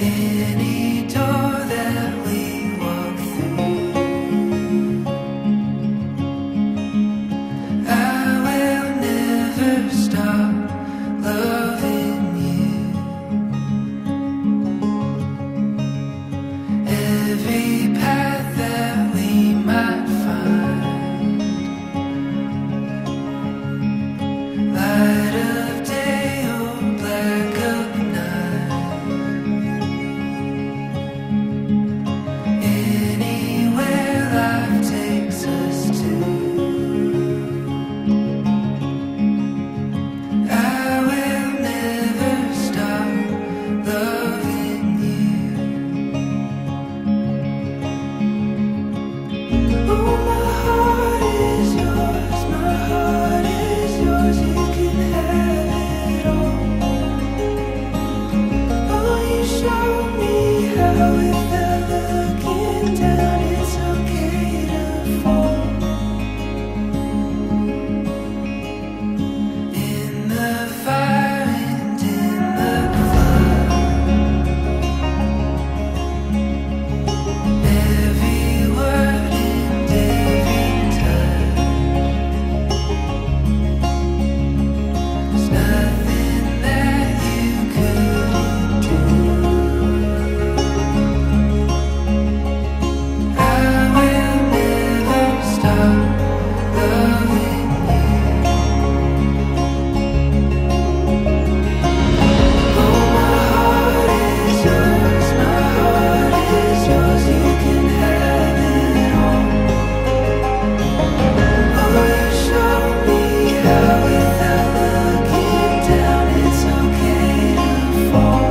Any door that we walk through, I will never stop loving you. Every path that we might find, light of day or black of night, anywhere life takes us to, I will never stop loving you. Oh, my heart is yours, my heart is yours, you can have it all. Oh, you showed me how without looking down it's okay to fall. In the fire and in the flood, every word and every touch, there's nothing that you couldn't do. I will never stop loving you. Oh, my heart is yours, my heart is yours, you can have it all. Oh, you showed me how without looking down it's okay to fall.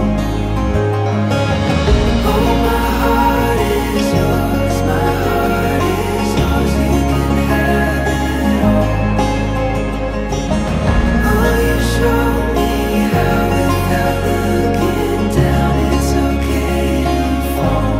Oh, my heart is yours, my heart is yours, you can have it all. Oh, you showed me how without looking down it's okay to fall.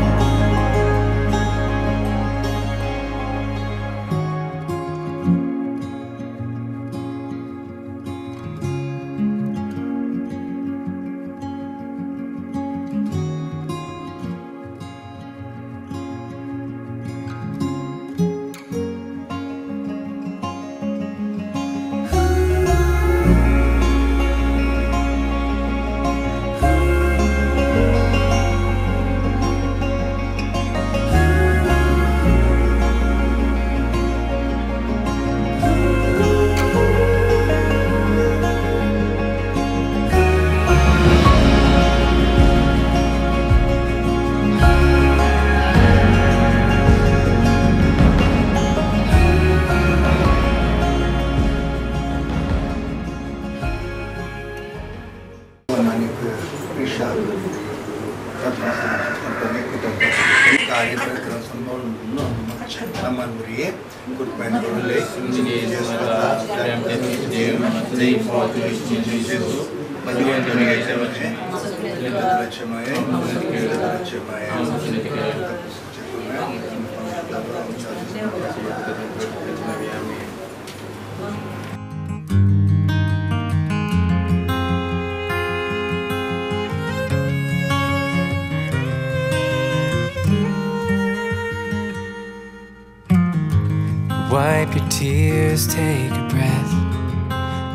Wipe your tears, take a breath.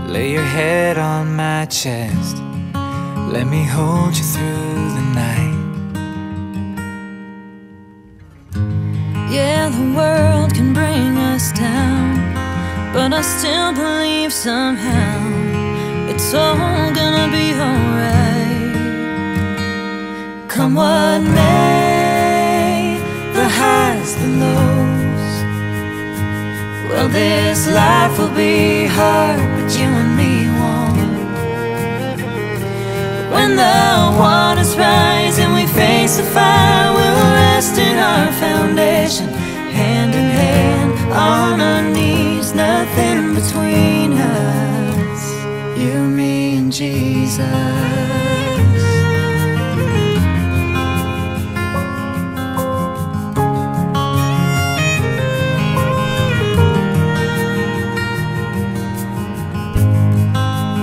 Lay your head on my chest. Let me hold you through the night. Yeah, the world can bring us down, but I still believe somehow it's all gonna be alright. Come what may, the highs, the lows. Well, this life will be hard, but you and me won't. When the waters rise and we face the fire, we'll rest in our foundation, hand in hand, on our knees, nothing between us, you, me, and Jesus.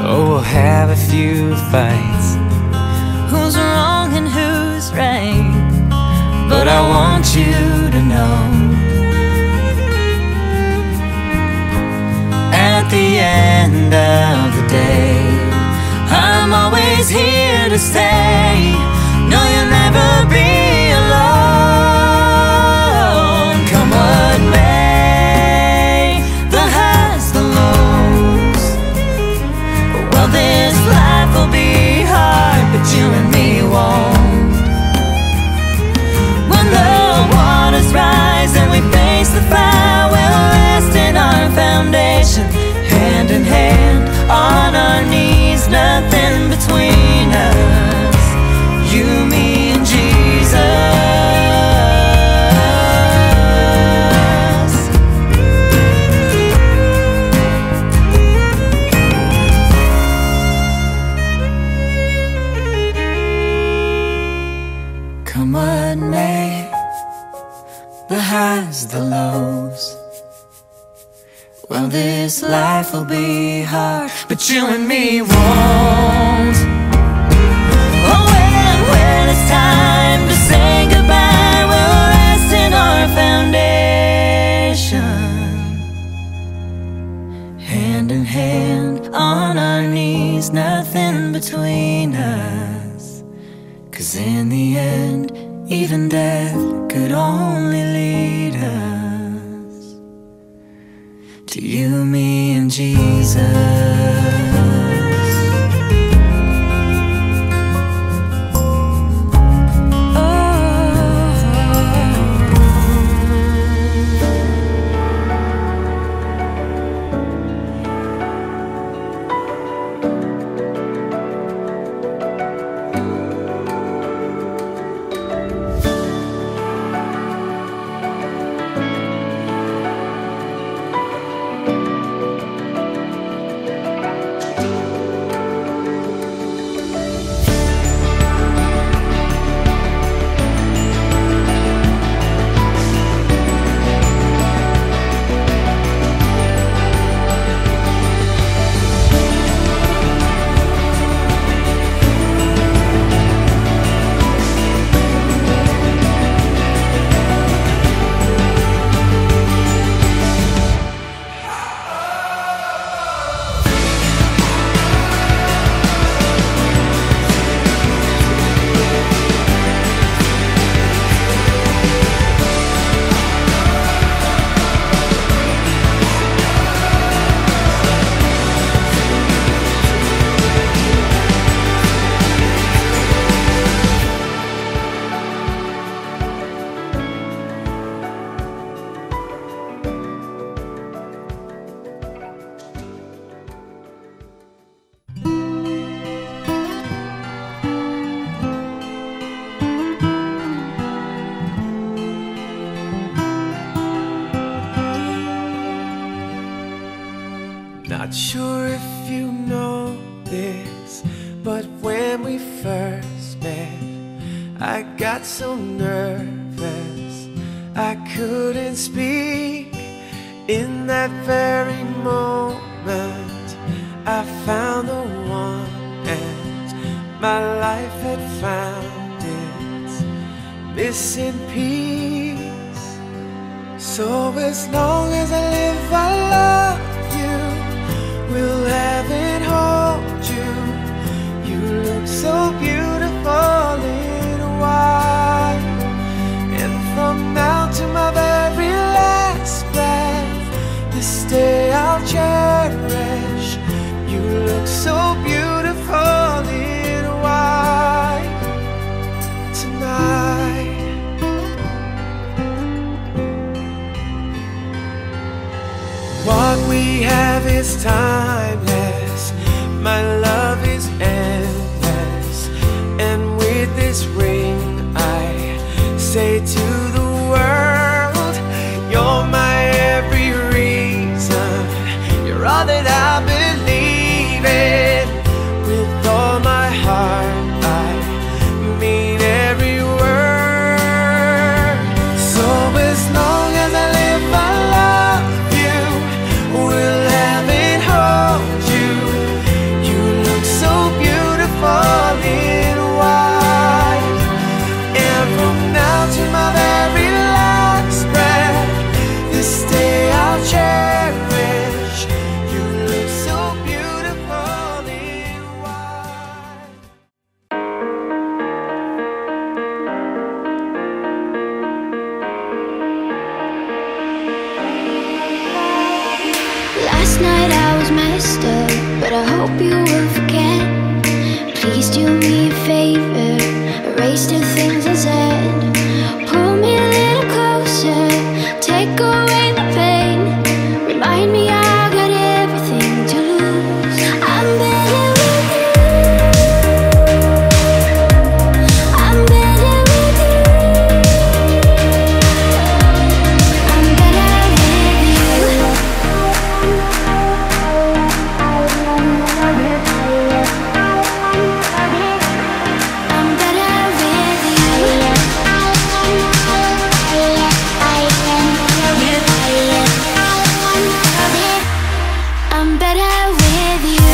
Oh, we'll have a few fights. Who's wrong and who's is here to stay. No, you'll never be alone. Come what may, the highs, the lows. Well, this life will be hard, but you and me won't. When the waters rise and we face the fire, we'll rest in our foundation, hand in hand, on our knees, nothing between us, you, me, and Jesus. Come what may, the highs, the lows. Well, this life will be hard, but you and me won't. Oh, when it's time to say goodbye, we'll rest in our foundation, hand in hand, on our knees, nothing between us. 'Cause in the end, even death could only lead us to you, me, and Jesus. Not sure if you know this, but when we first met, I got so nervous I couldn't speak. In that very moment, I found the one, and my life had found its missing piece. So as long as I live, I love you, will have and hold you. You look so beautiful in white, and from now to my very last breath, this day I'll cherish. You look so beautiful in white tonight. What we have is timeless, my love is endless, and with this ring I say to the world, you're my every reason, you're all that I believe in. With all my heart I mean every word. So as long as I live, I love you, will have and hold you. You I hope you will forget. Please do me a favor, erase the things I said. Pull me a little closer, take away the pain. Remind me I got everything to lose. I'm better with you. I'm better with you. I'm better with you. I'm better with you. I'm better with you.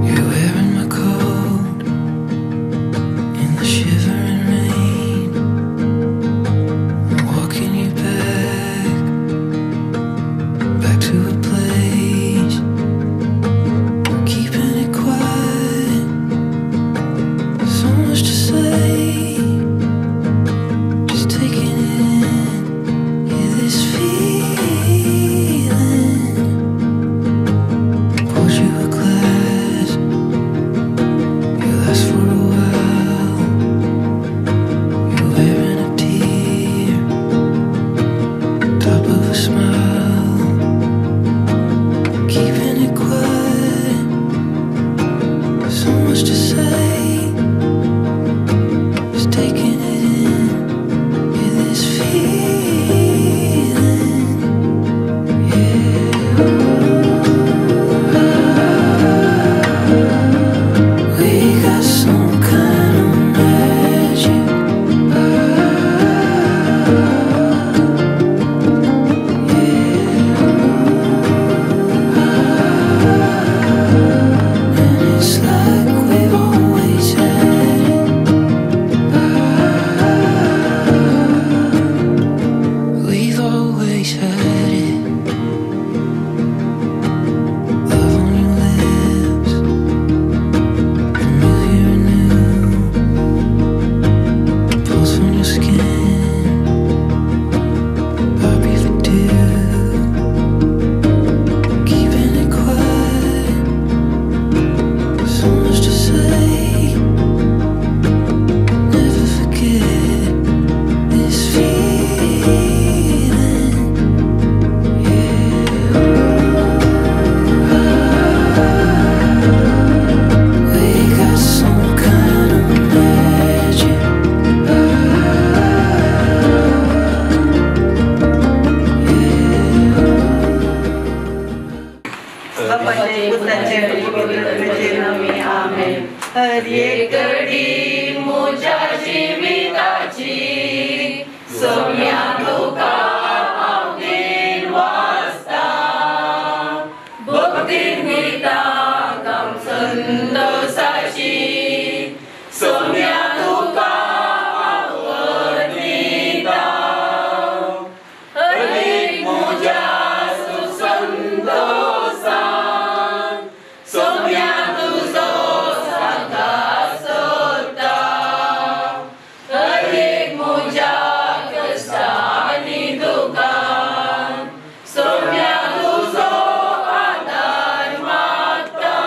You're wearing my coat in the shivering rain. I'm walking you back to a place. Keeping it quiet, so much to say. Just taking it in, yeah, this feeling. Poured you a glass, you last for a while. You're wearing a tear, top of a smile. Keeping it quiet, so much to say. Just taking it in, yeah, this feeling, yeah. We got some kind of magic. And it's like we've always had it. We've always had it. Love on your lips, familiar and new. Pulse on your skin, I breathe it dew. Keeping it quiet, so much to say. Never forget this feeling, yeah. We got some kind of magic. बापाचे पुत्राचे पवित्रतेचे नामे आमेन. हर एक घडी मोजा जीविताची सोम्या तुका हांवें वाचता. भक्तीन गिता काम संतोषाची सोम्या तुका आवडीता. हर एक मोजा सुसंतोषान सोम्या तुजो सांगात सोदता. हर एक मोजा कश्टांनी दुखान सोम्या तुजो आदार मागता.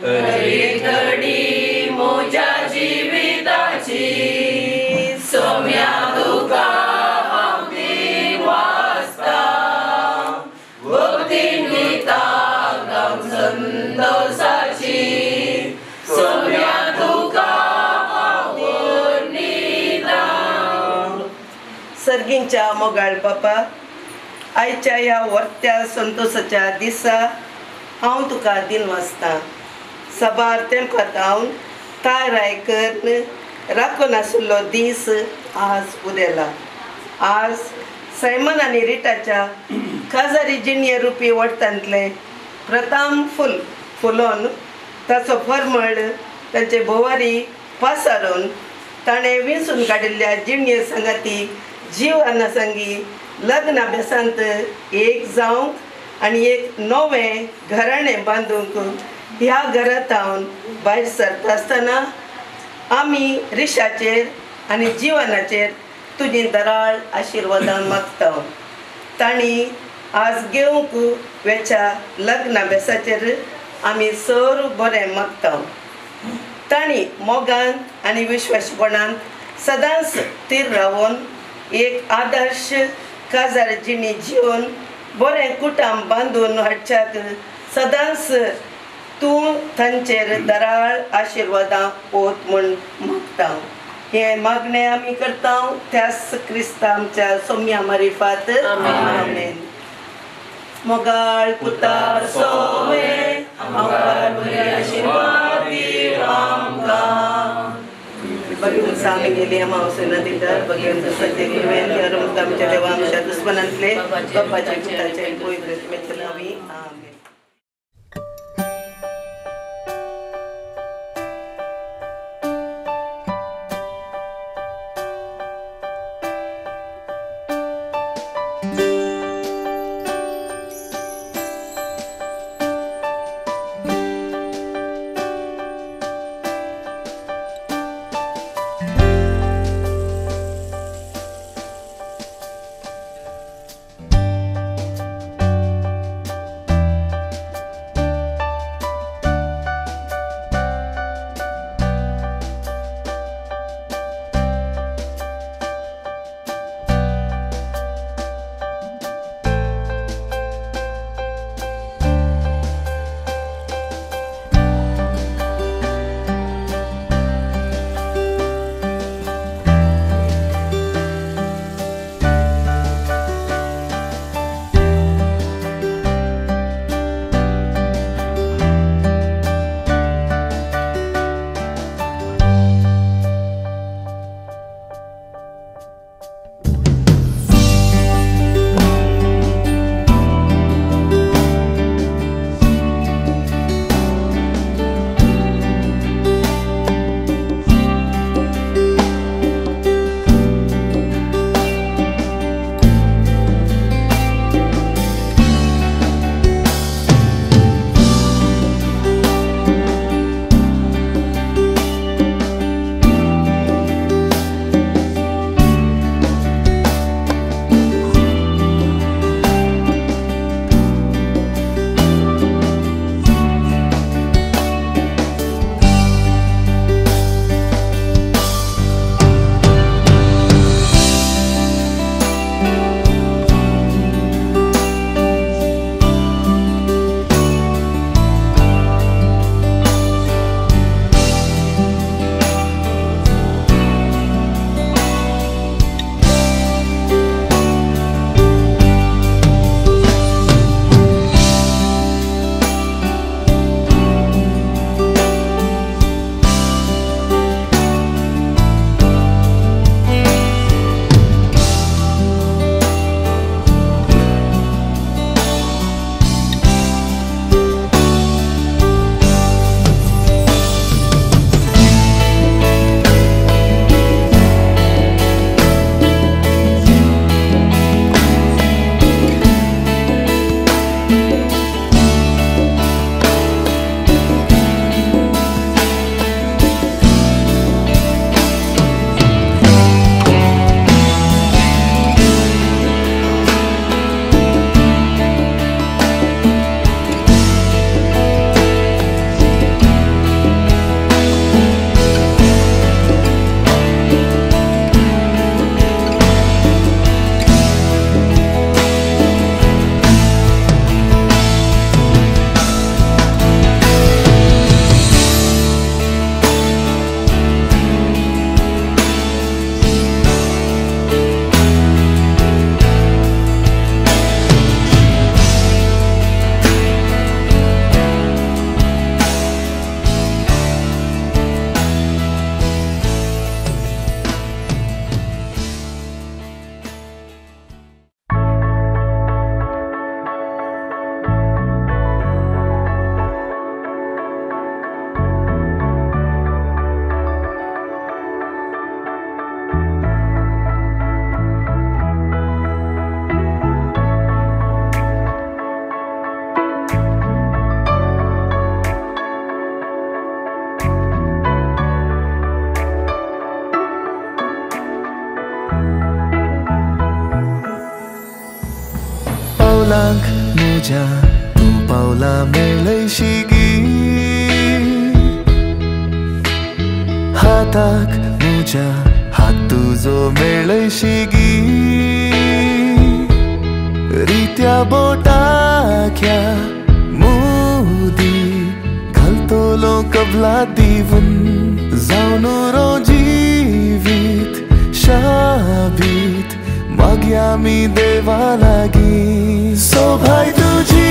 हर एक घडी मोजा जिविताची सोम्या तुका हांवें वाचता. भक्तीन गिता काम संतोषाची सोम्या तुका आवडीता. सर्गींच्या मोगाळ बापा, आयच्या ह्या वर्त्या संतोषाच्या दिसा हांव तुका दिनवासता. सबार तेमकां धांवन ताय रायकर राखून आशिल्लो दीस आज उदेला. आज सैमन आनी रिटाच्या काजारी जिणये रुपी वट्टांतले प्रथम फुलोन ताचो फरमळ तांचे भोवारी पासारून ताणें विंचून काडिल्ल्या जिणये संगाती जीवाना संगी लग्न अभ्यासांत एक जावंक आनी एक नवें घराणें बांदूंक ह्या घरांत हांव भायर सरता आसतना आमी रिशाचेर आनी जिवनाचेर तुजी दराळ आशिर्वादां मागता. तांणी आज घेवंक वेच्या लग्न अभ्यासाचेर आमी सर बरें मागता. तांणी मोगान आनी विश्वासपणान सदांच स्थिर रावून एक आदर्श काजार जिणी जिवन बरें कुटुंब बांदून हाडच्याक सदांच तूं तांचेर दराळ आशिर्वादां ओत म्हूण मागता. हे मागणें आमी करता त्याच क्रिस्ता आमच्या सोम्या मारिफात. आमेन. मोगाळ पुतार सोमे आशीर्वाद दी आमकां. भगवंत सामी गेली अमावस्येला दिल्यार भगवंत सत्य घेवेन अरमत आमच्या देवा आमच्या दुस्मनांतले बापाचे पुताचे पवित्र मेतलावी. आमेन. पावलांक म्हज्या तूं पावलां मेळयशी हाताक म्हज्या हात तुजो मेळयशी रित्या बोटाक्या मोदी घालतलो कबला दिवन जावन रो जिवीत शाबीत मागया मी देवा लागी सोभाय तुजी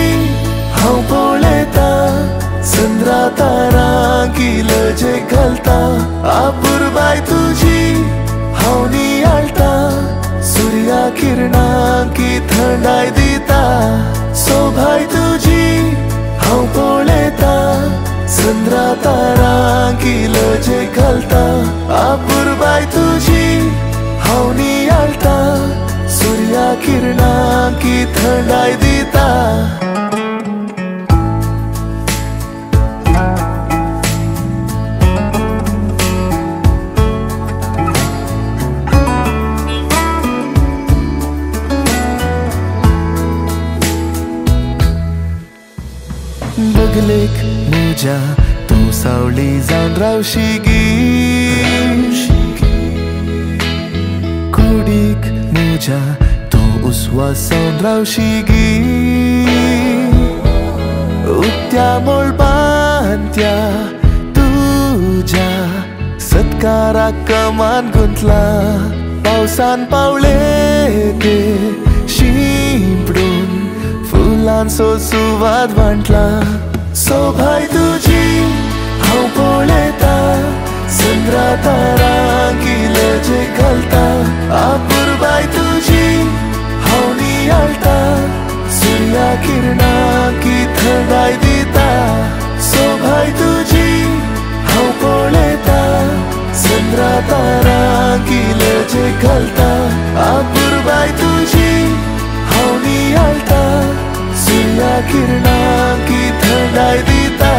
हांव पळयता चंद्रा तारांकी लजे घालता आपुरबाय तुजी हांव नियाळटा सूर्या किरणांकी थंडाय दिता सोभाय तुजी हांव पळयता चंद्रा तारांकी लजे घालता आपुरबाय तुजी हांव नियाळटा सूर्या किरणांकी थंडाय दिता बगलेक म्हज्या तूं सावळी जावन रावशी कुडीक म्हज्या तूं उस्वास जावन रावशी उक्त्या मोळपांत्या तुज्या सत्काराक कमान गुंतला पावसान पावले ते शिंपडून फुलांचो सुवाद वांटला सोभाय तुजी हांव पळयता चंद्रा तारांकी लजे घालता आपुरबाय तुजी हांव नियाळटा सूर्या किरणांकी थंडाय दिता सोभाय तुजी हांव पळयता चंद्रा तारांकी लजे घालता आपुरबाय तुजी हांव नियाळटा सूर्या किरणांकी थंडाय दिता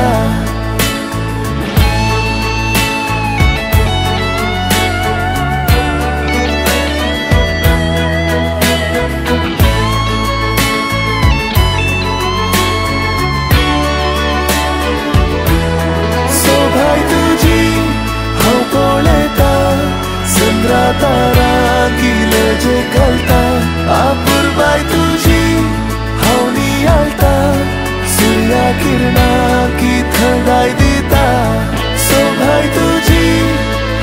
सोभाय तुजी हांव पळयता चंद्रा तारांकी लजे घालता आपुरबाय तुजी हांव नियाळटा सूर्या किरणांकी थंडाय दिता सोभाय तुजी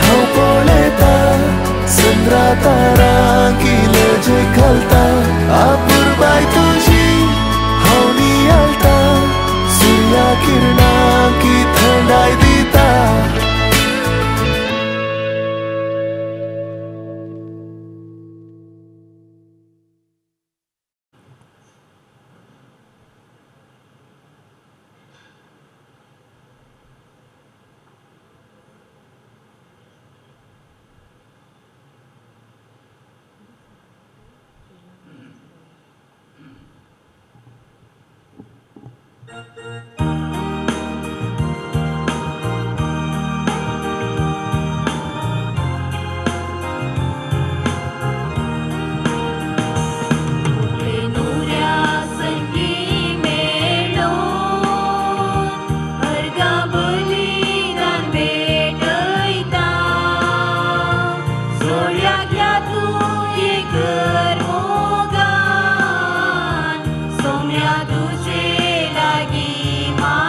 हांव पळयता चंद्रा तारांकी लजे घालता आपुरबाय तुजी हांव नियाळटा सूर्या किरणांकी थंडाय दिता तुझे लागी मा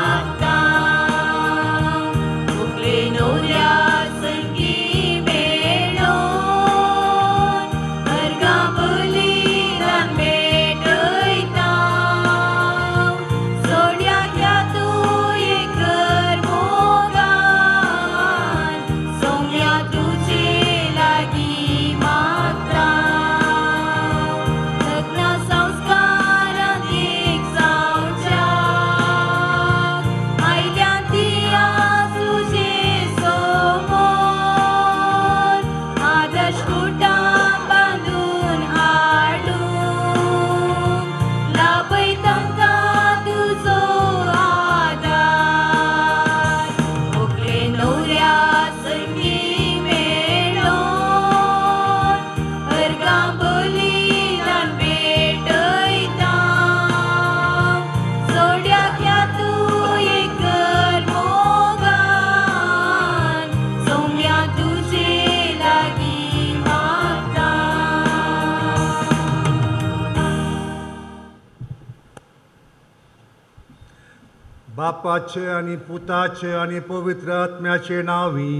बापाचे आणि पुताचे आणि पवित्र आत्म्याचे नावी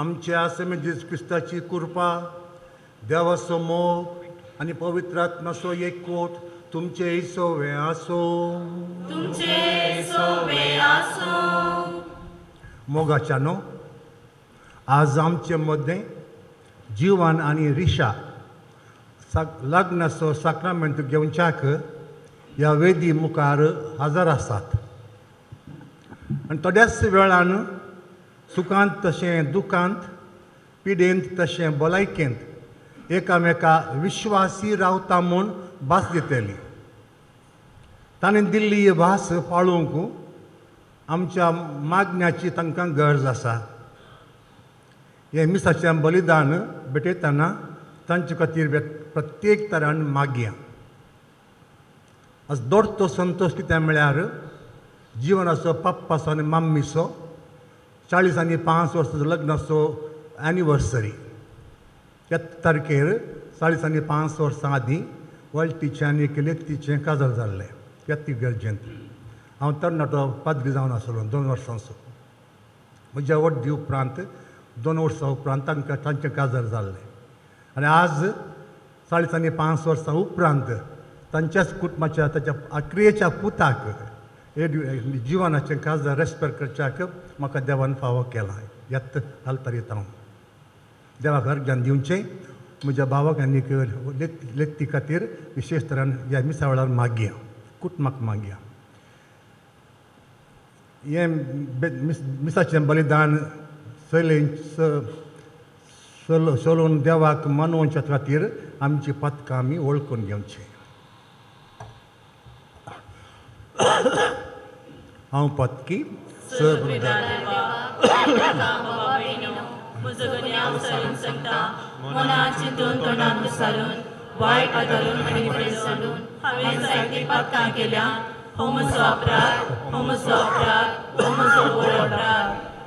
आमच्या आसमे जेजू क्रिस्ताची कृपा देवाचो मोग आणि पवित्र आत्म्याचो एकवट तुमचे सोवे आसो मोगाच्यानो आज आमचे मदें जीवन आणि रिशा लग्नाचो साक्रामेंट घेवच्याक ह्या वेदी मुखार हजर आसात आनी थोड्याच वेळान सुखांत तशें दुखांत पिडेंत तशें भलायकेंत एकामेका विश्वासी रावता म्हूण भास दितली ताणें दिल्ली ही भास पाळूंक आमच्या मागण्याची तांकां गरज आसा हे मिसाचें बलिदान भेटयतना तांचे खातीर प्रत्येक तरान मागया आज दोरतो संतोश कित्याक म्हळ्यार जिवनाचो पप्पाचो आनी मम्मीचो 40 आनी 5 वर्सांचो लग्नाचो एनिवर्सरी ह्या तारखेर 40 आनी 5 वर्सां आदीं वळटीचें आनी लेक्तीचें काजळ जाल्लें ह्या गरजेंत हांव तरणाटो पाद्री जावन आसलो 2 वर्सांचो म्हज्या वड्डी उपरांत 2 वर्सां उपरांत तांकां तांचें काजळ जाल्लें आनी आज 40 आनी 5 वर्सां उपरांत तांच्याच कुटुंबाच्या ताच्या आक्रियेच्या पुताक हे जिवनाचें काजळ रेस्पेर करच्याक म्हाका देवान फावो केला ह्यात घालतारीत हांव देवाक अर्घ्यान दिवचें म्हज्या भावाक आनी लेक्ती खातीर विशेश तरान ह्या मिसा वेळार मागया कुटुंबाक मागया हें मिसाचें बलिदान चलोवन देवाक मनोवच्या खातीर आमची पथकां आमी वळखून घेवचें हांव पत्की मनात चिंतून तोंडात विसरून वायट आदरून आनी बरें सोडून हांवें जायतीं पातकां केल्या हो म्हजो अपराध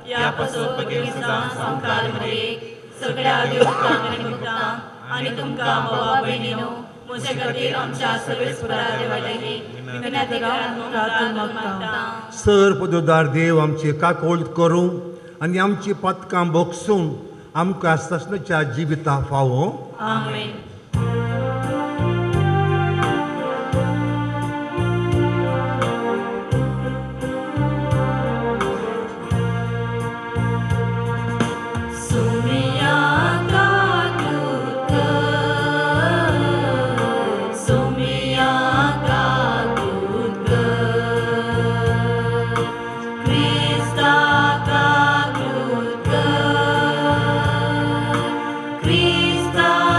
ह्या पासून पगेवसान संकार मरेक सगळ्या देवतांक आनी भक्तांक आनी तुमकां भावा भयणीनो म्हजे खातीर आमच्या सर्वेस्परा देवाची विनंती मागता सर पदोदार देव आमची काकोळ करूं आनी आमची पथकां भोगसून आमकां ससनच्या जिविता फावो आमेन. Krista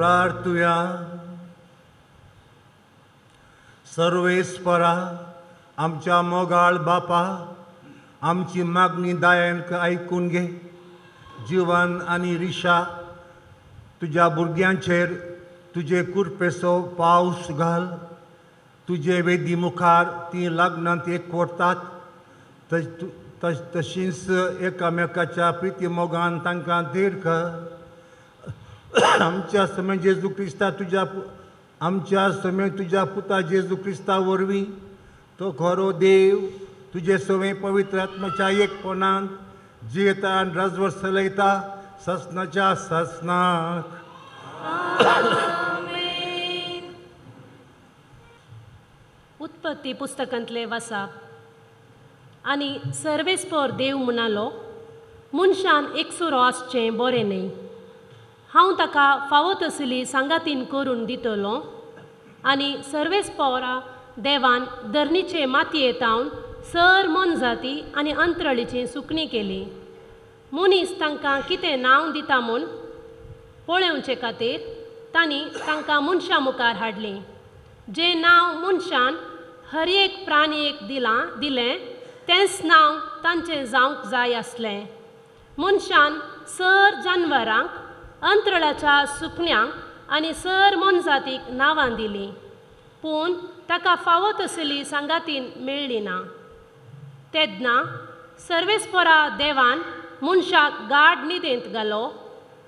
प्रार्थुया. सर्वेस्परा आमच्या मोगाळ बापा, आमची मागणी दयान ऐकून घे. जिवन आणि रिशा तुझ्या भुरग्यांचेर तुझे कुरपेसो पावस घाल. तुझे वेदी मुखार ती लग्नांत एकवटात, तशींच एकामेकाच्या प्रिती मोगान तांकां धीर कर. आमच्या समेत जेजू क्रिस्ता आमच्या समेत तुझ्या पुता जेजू क्रिस्ता वरवीं तो खरो देव तुझे सवे पवित्र आत्म्याच्या एकपणांत जियेता आनी राजवर चलयता ससनाच्या ससनाक. उत्पत्ती पुस्तकांतले वाचप. आनी सर्वेस्पर देव म्हणालो, मनशान एकसुरो आसचें बरें न्ही. हांव ताका फावो तसली सांगातीन करून दितलो. आनी सर्वेस्परा देवान धरणीचे मातयेंतावन सर मनजाती आनी अंतरळीची सुकणी केली. मनीस तांकां कितें नांव दिता म्हूण पळोवचे खातीर तांणी तांकां मनशा मुखार हाडलीं. जें नांव मनशान हर एक प्राणयेक दिलें तेंच नांव तांचें जावंक जाय आसलें. मनशान सर जानवरांक, अंतरळाच्या सुकण्यांक आनी सर मनजातीक नांवां दिलीं, पूण ताका फावो तसली सांगातीन मेळ्ळी ना. तेन्ना सर्वेस्परा देवान मनशाक गाढ न्हिदेंत घालो.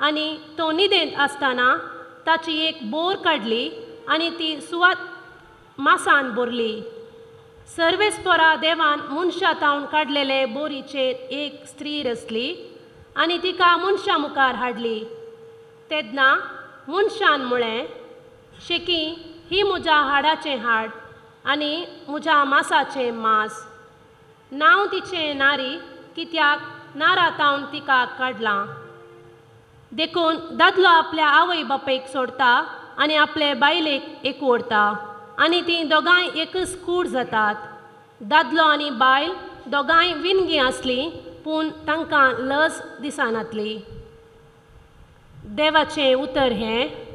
आनी तो न्हिदेंत आसतना ताची एक बोर काडली आनी ती सुवात मासान भरली. सर्वेस्परा देवान मनशा तावन काडलेले बोरीचेर एक स्त्री रचली आनी तिका मनशा मुखार हाडली. तेन्ना मनशान म्हळें, शेकी ही म्हज्या हाडाचें हाड आनी म्हज्या मांसाचें मांस. नांव तिचें नारी, कित्याक नारातावन तिका काडलां. देखून दादलो आपल्या आवय बापेक सोडटा आनी आपले बायलेक एकवडटा आनी तीं दोगांय एकच कूड जातात. दादलो आनी बायल दोगांय विणगी आसलीं, पूण तांकां लज दिसनातली. देवाचें उतर हें.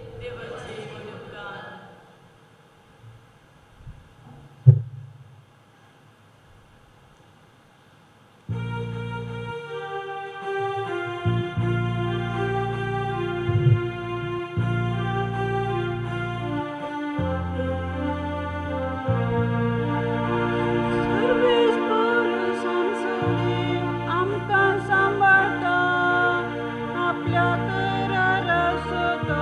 आमकां सांबाळटा, आपल्या तरार असतो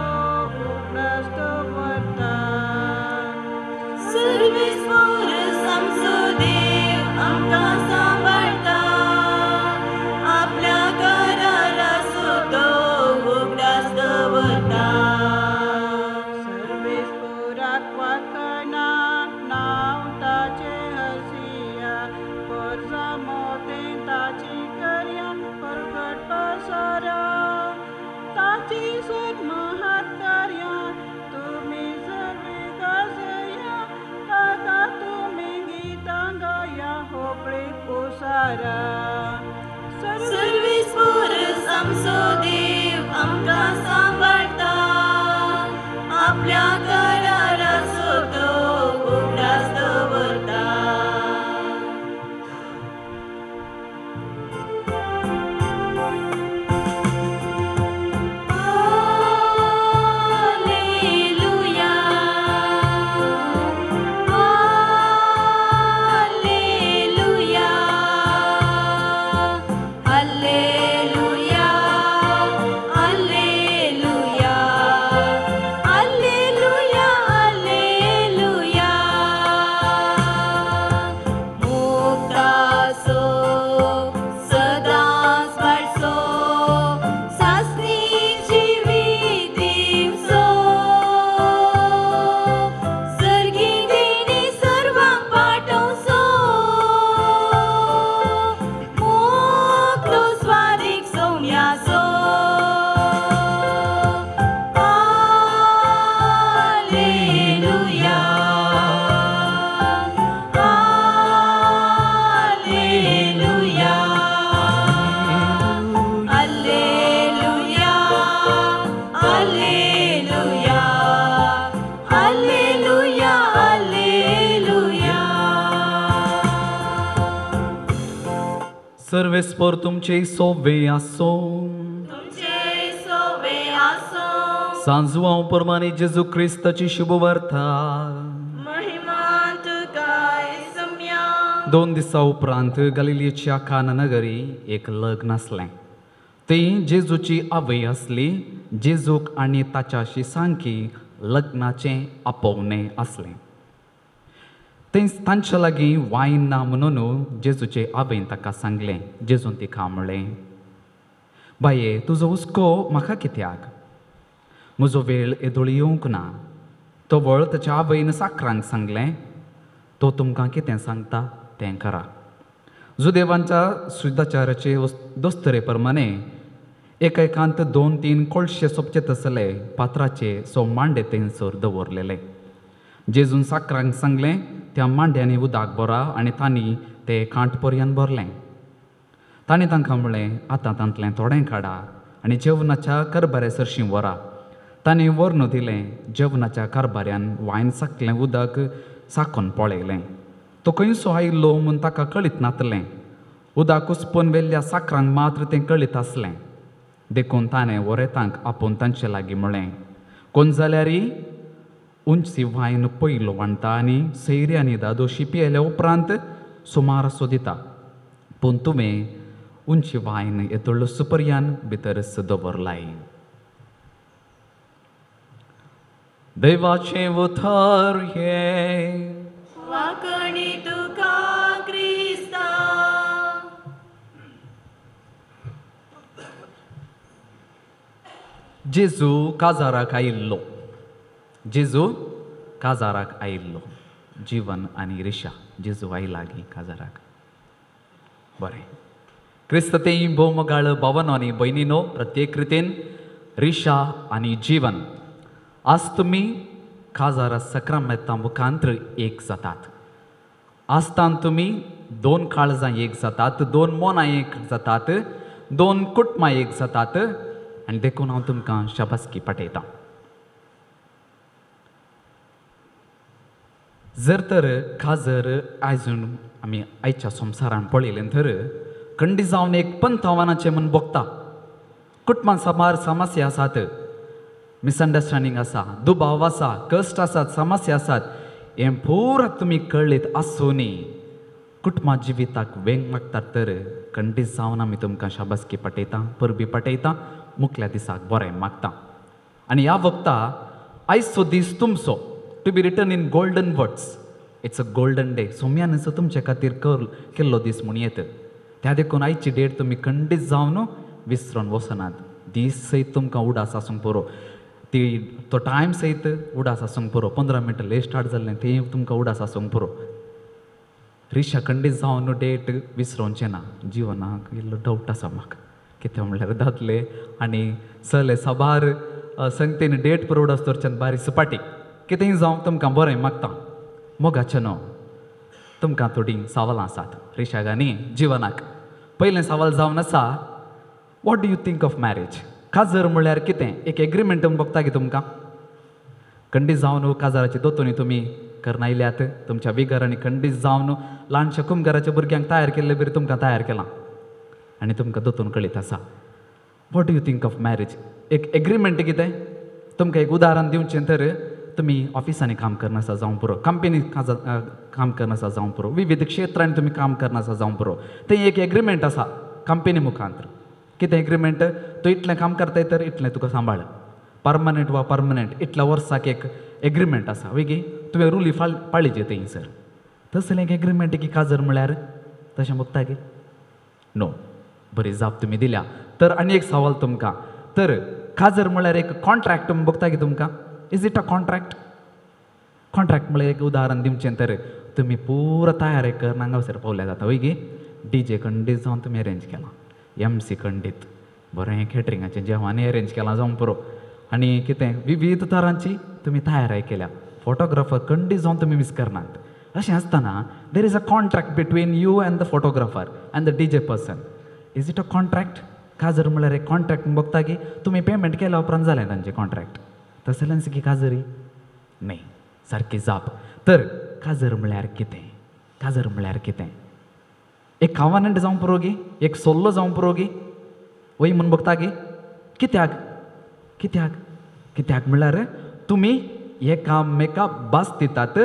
सर्वेस्पर तुमचे सोवे आसो तुमचे सोवे आसो सांजू हांव परमाने जेजू क्रिस्ताची शुभवार्ता महिमा तुका सम्या 2 दिसा उपरांत गलिलियेच्या काना नगरी एक लग्न आसलें ती जेजूची आवय आसली जेजूक आनी ताच्या शिसांकी लग्नाचें आपोवणें आसलें तांच्या लागीं वायन ना म्हणून जेजूचे आवयन ताका सांगलें जेजून तिका म्हणलें बाये तुजो हुस्को म्हाका कित्याक म्हजो वेळ येदोळी येवंक ना तो वळ ताच्या आवयन साकरांक सांगलें तो तुमकां कितें सांगता तें करा जुदेवांच्या सुदाचाराचे दोस्तरे प्रमाणे एकांत 2-3 कोळशे सोपचे तसले पात्राचे मांडे तेंसर दवरलेले जेजून साकरांक सांगलें त्या मांड्यांनी उदक भरा आनी तांणी ते कांट पर्यंत भरलें तांणी तांकां म्हणलें आतां तांतलें थोडें काडा आनी जेवणाच्या कारबाऱ्या सरशीं व्हरा तांणी व्हरून दिलें जेवणाच्या कारबाऱ्यान वायन साकलें उदक साकोन पळयलें तो खंयसो आयिल्लो म्हूण ताका कळीत नातलें उदक उसपून वेल्ल्या साकरांक मात्र तें कळीत आसलें देखून ताणें वरेतांक आपोवन तांचे लागीं म्हणलें कोण जाल्यार उंची वायन पयलो वांडटा आनी सैऱ्यांनी दादोशी पियेल्या उपरांत सुमार असो दिता पूण तुवें उंची वायन येतलो सुपर्यान भितरच दवरलाय देवाचें उतर हे वाकणी तुका क्रिस्ता जेजू काजाराक आयिल्लो जेजू काजाराक आयिल्लो जीवन आनी रिशा जेजू आयलागी काजाराक बरें क्रिस्त तें भोवमगाळ भावन आनी भयणीनो प्रत्येक रितीन रिशा आनी जीवन आज तुमी काजारा सक्रामेता मुखांत्र एक जातात आसतान तुमी 2 काळजां एक जातात 2 मोनां एक जातात 2 कुटुंबां एक जातात आनी देखून हांव तुमकां शाबासकी पाठयतां जर तर काजर आयजून आमी आयच्या संवसारान पळयलें तर खंडी जावन एक पंथ आव्हानाचें म्हूण भोगता कुटुंबां समार समस्या आसात मिसअंडरस्टँडींग आसा दुबाव आसा कश्ट आसात समस्या आसात हें पुराय तुमी कळीत आसूनी कुटुंबा जिविताक वेंग मागतात तर खंडीत जावन आमी तुमकां शाबासकी पाठयता परबी पाठयता मुखल्या दिसाक बरें मागता आनी ह्या वक्ता आयचो दीस तुमचो to be written in golden words it's a golden day सोम्यान असो तुमचे खातीर केल्लो दीस म्हूण येता त्या देखून आयची डेट तुमी खंडीत जावन विसरून वचनात दीस सयत तुमकां उडास आसूंक पुरो तो टायम सयत उडास आसूंक पुरो 15 मिनटां लेट स्टार्ट जाल्लें तें तुमकां उडास आसूंक पुरो रिशा खंडीत जावन डेट विसरोवचें ना जिवनाक इल्लो डावट आसा म्हाका कितें म्हणल्यार दादले आनी चले सबार संगतेन डेट पर उडास दवरच्यान बारी सपाटी कितेंय जावं तुमकां बरें मागता मोगाचें न्हू तुमकां थोडीं सवालां आसात रिशाक आनी जिवनाक पयलें सवाल जावन आसा what do you think of marriage काजर म्हळ्यार कितें एक एग्रीमेंट बगता की तुमकां खंडीत जावन काजाराची दोतोनी तुमी करून आयल्यात तुमच्या विघरांनी खंडीत जावन ल्हानशा कुमगाराच्या भुरग्यांक तयार केल्ले बरी तुमकां तयार केलां आनी तुमकां दोतोन कळीत आसा what do you think of marriage एक एग्रीमेंट कितें तुमकां एक उदाहरण दिवचें तर तुमी ऑफिसांनी काम करना आसा जावं पुरो कंपनीक काम करना आसा जावं पुरो विविध क्षेत्रांनी तुमी काम करना आसा जावं पुरो तें एक एग्रीमेंट आसा कंपनी मुखांत्र कितें एग्रीमेंट तूं इतलें काम करताय तर इतलें तुका सांबाळ परमनंट वा परमनंट इतल्या वर्साक एक एग्रीमेंट आसा वेगी तुवें रुली पाळिचे थंयसर तसलें एक एग्रीमेंट की काजर म्हळ्यार तशें बगता की नो बरी जाप तुमी दिल्या तर आनी एक सवाल तुमकां तर काजर म्हळ्यार एक कॉन्ट्रॅक्ट बगता की तुमकां is it a contract contract म्हळ्यार एक उदाहरण दिवचें तर तुमी पुरो तयारी कर नांगावसर पावल्या जाता वयगी डीजे खंडीत जावन तुमी अरेंज केलां MC खंडीत बरें कॅटरिंगाचें जेवण अरेंज केलां जावं पुरो आनी कितें विविध तरांची तुमी तयारी केल्या फोटोग्राफर खंडीत जावन तुमी मीस करनात अशें आसतना there is a contract between you end the photographer end the DJ person is it a contract काजर म्हळ्यार एक कॉन्ट्रॅक्ट बगता की तुमी पेमेंट केल्या उपरांत जालें तांचें कॉन्ट्रॅक्ट तसलेंच की काजरी न्ही सारकी जाप तर काजर म्हळ्यार कितें काजर म्हळ्यार कितें एक कावनंट जावं पुरो गे एक सोल्लो जावं पुरो गे वय म्हूण बघता गे कित्याक कित्याक कित्याक म्हणल्यार तुमी एकामेका भास दितात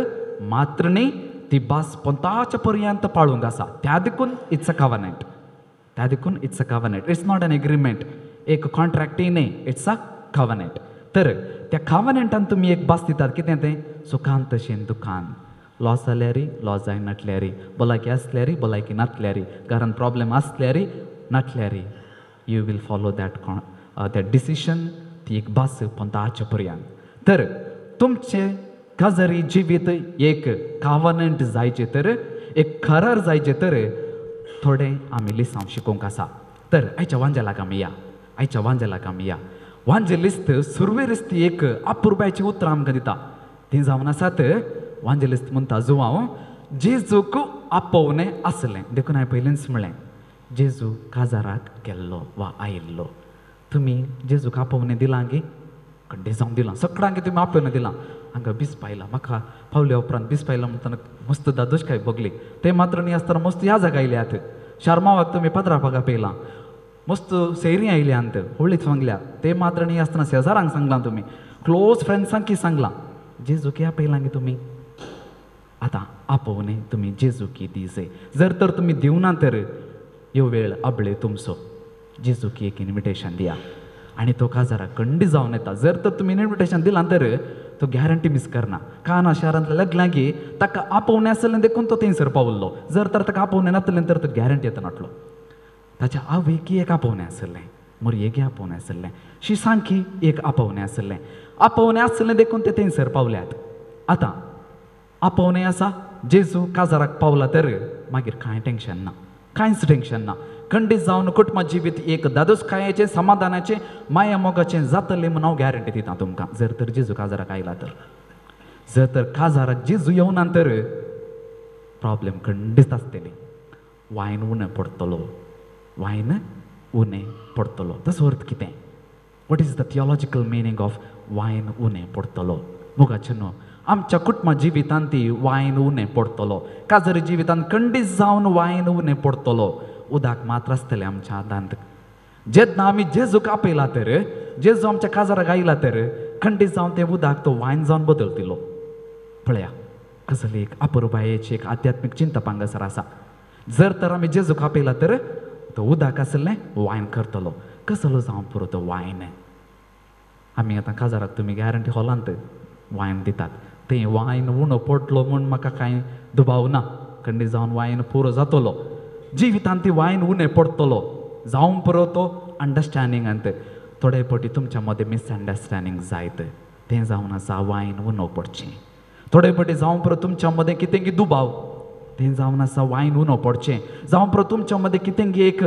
मात्र न्ही ती भास पंताच्या पर्यंत पाळूंक आसा त्या देखून इट्स अ कवनंट त्या देखून it's a covenant it's not an agreement एक कॉन्ट्रॅक्टय न्ही इट्स अ कवनंट तर त्या कवनंटान तुमी एक भास दितात कितें तें सुखान तशें दुखान लॉस जाल्यार लॉस जाय नटल्यार भलायकी आसल्यार भलायकी नासल्यार घरान प्रॉब्लेम आसल्यार नटल्यार you will follow that decision ती एक भास पंताच्या पर्यंत तर तुमचे काजरी जिवीत एक कावनंट जायचे तर एक करार जायचे तर थोडें आमी लिसांव शिकोवंक आसा तर आयच्या वांजेलाक आमी या आयच्या वांजेलाक आमी या वांजेलिस्त सुरवेरिस्त एक अपुरबायचें उतर आमकां दिता ती जावन आसात वांजेलिस्त म्हणटा जो हांव जेजूक आपोवणें आसलें देखून हांवें पयलींच म्हणलें जेजू काजाराक गेल्लो वा आयिल्लो तुमी जेजूक आपोवणें दिलां गे खड्डे जावन दिलां सगळ्यांक तुमी आपोवणें दिलां हांगा बीस पायला म्हाका पावले उपरांत बीस पायला म्हणटना मस्त दादोश काय बगली ते मात्र न्ही आसतना मस्त ह्या जागा आयल्यात शार्मावाक तुमी पदरापाक आपयलां मस्त सैरी आयल्यांत होळीच सांगल्या ते मात्र न्ही आसतना शेजारांक सांगलां तुमी क्लोज फ्रेंड्सांक सांगलां जेजूक आपयलां गे तुमी आतां आपोवणें तुमी जेजूकी दिसे जर तर तुमी दिवना तर ह्यो वेळ अबळे तुमचो जेजूकी एक इन्विटेशन दिया आनी तो काजाराक कंडी जावन येता जर तर तुमी इन्विटेशन दिलां तर तो गॅरंटी मिस करना काना शारांतल्या लग्नागी ताका आपोवणें आसलें देखून तो थंयसर पावल्लो जर तर ताका आपोवणें नासलें तर तो गॅरंटी येता नाटलो ताच्या आवयकी एक आपोवणें आसलें मोरयेकी आपोवणें आसलें शिसांकी एक आपोवणें आसलें देखून ते थंयसर पावल्यात आतां आपोवणें आसा जेजू काजाराक पावला तर मागीर कांय टेंशन ना कांयच टेंशन ना खंडीत जावन कुटुंब जिवीत एक दादोसकायेचें समाधानाचें माया मोगाचें जातलें म्हूण हांव गॅरंटी दितां तुमकां जर तर जेजू काजाराक आयला तर जर तर काजाराक जेजू येवना तर प्रॉब्लेम खंडीत आसतली वायन उणें पडटलो वायन उणें पडटलो ताचो अर्थ कितें what is the theological meaning of वायन उणें पडटलो मोगाचें न्हू आमच्या कुटुंब जिवितांत ती वायन उणें पडटलो काजरी जिवितांत खंडीत जावन वायन उणें पडटलो उदक मात्र आसतलें आमच्या हातांत जेन्ना आमी जेजूक आपयला तर जेजू आमच्या काजाराक आयला तर खंडीत जावन तें उदक तो वायन जावन बदलतलो पळया कसली एक अपुरबायेची एक आध्यात्मीक चिंता हांगासर आसा जर तर आमी जेजूक आपयला तर तो उदक आसलें वायन करतलो कसलो जावं पुरो तो वायन आमी आतां काजाराक तुमी गॅरंटी हॉलांत वायन दितात तें वायन उणो पडलो म्हूण म्हाका कांय दुबाव ना खंडीत जावन वायन पुरो जातलो जिवितांत ती वायन उणें पडटलो जावं पुरो तो अंडरस्टँडिंगांत थोडे फावटी तुमच्या मदें मिसअंडरस्टँडिंग जायत तें जावन आसा वायन उणो पडचें थोडे फावटी जावं पुरो तुमच्या मदें कितेंय दुबाव तें जावन आसा वायन उणो पडचें जावं पुरो तुमच्या मदें कितेंय एक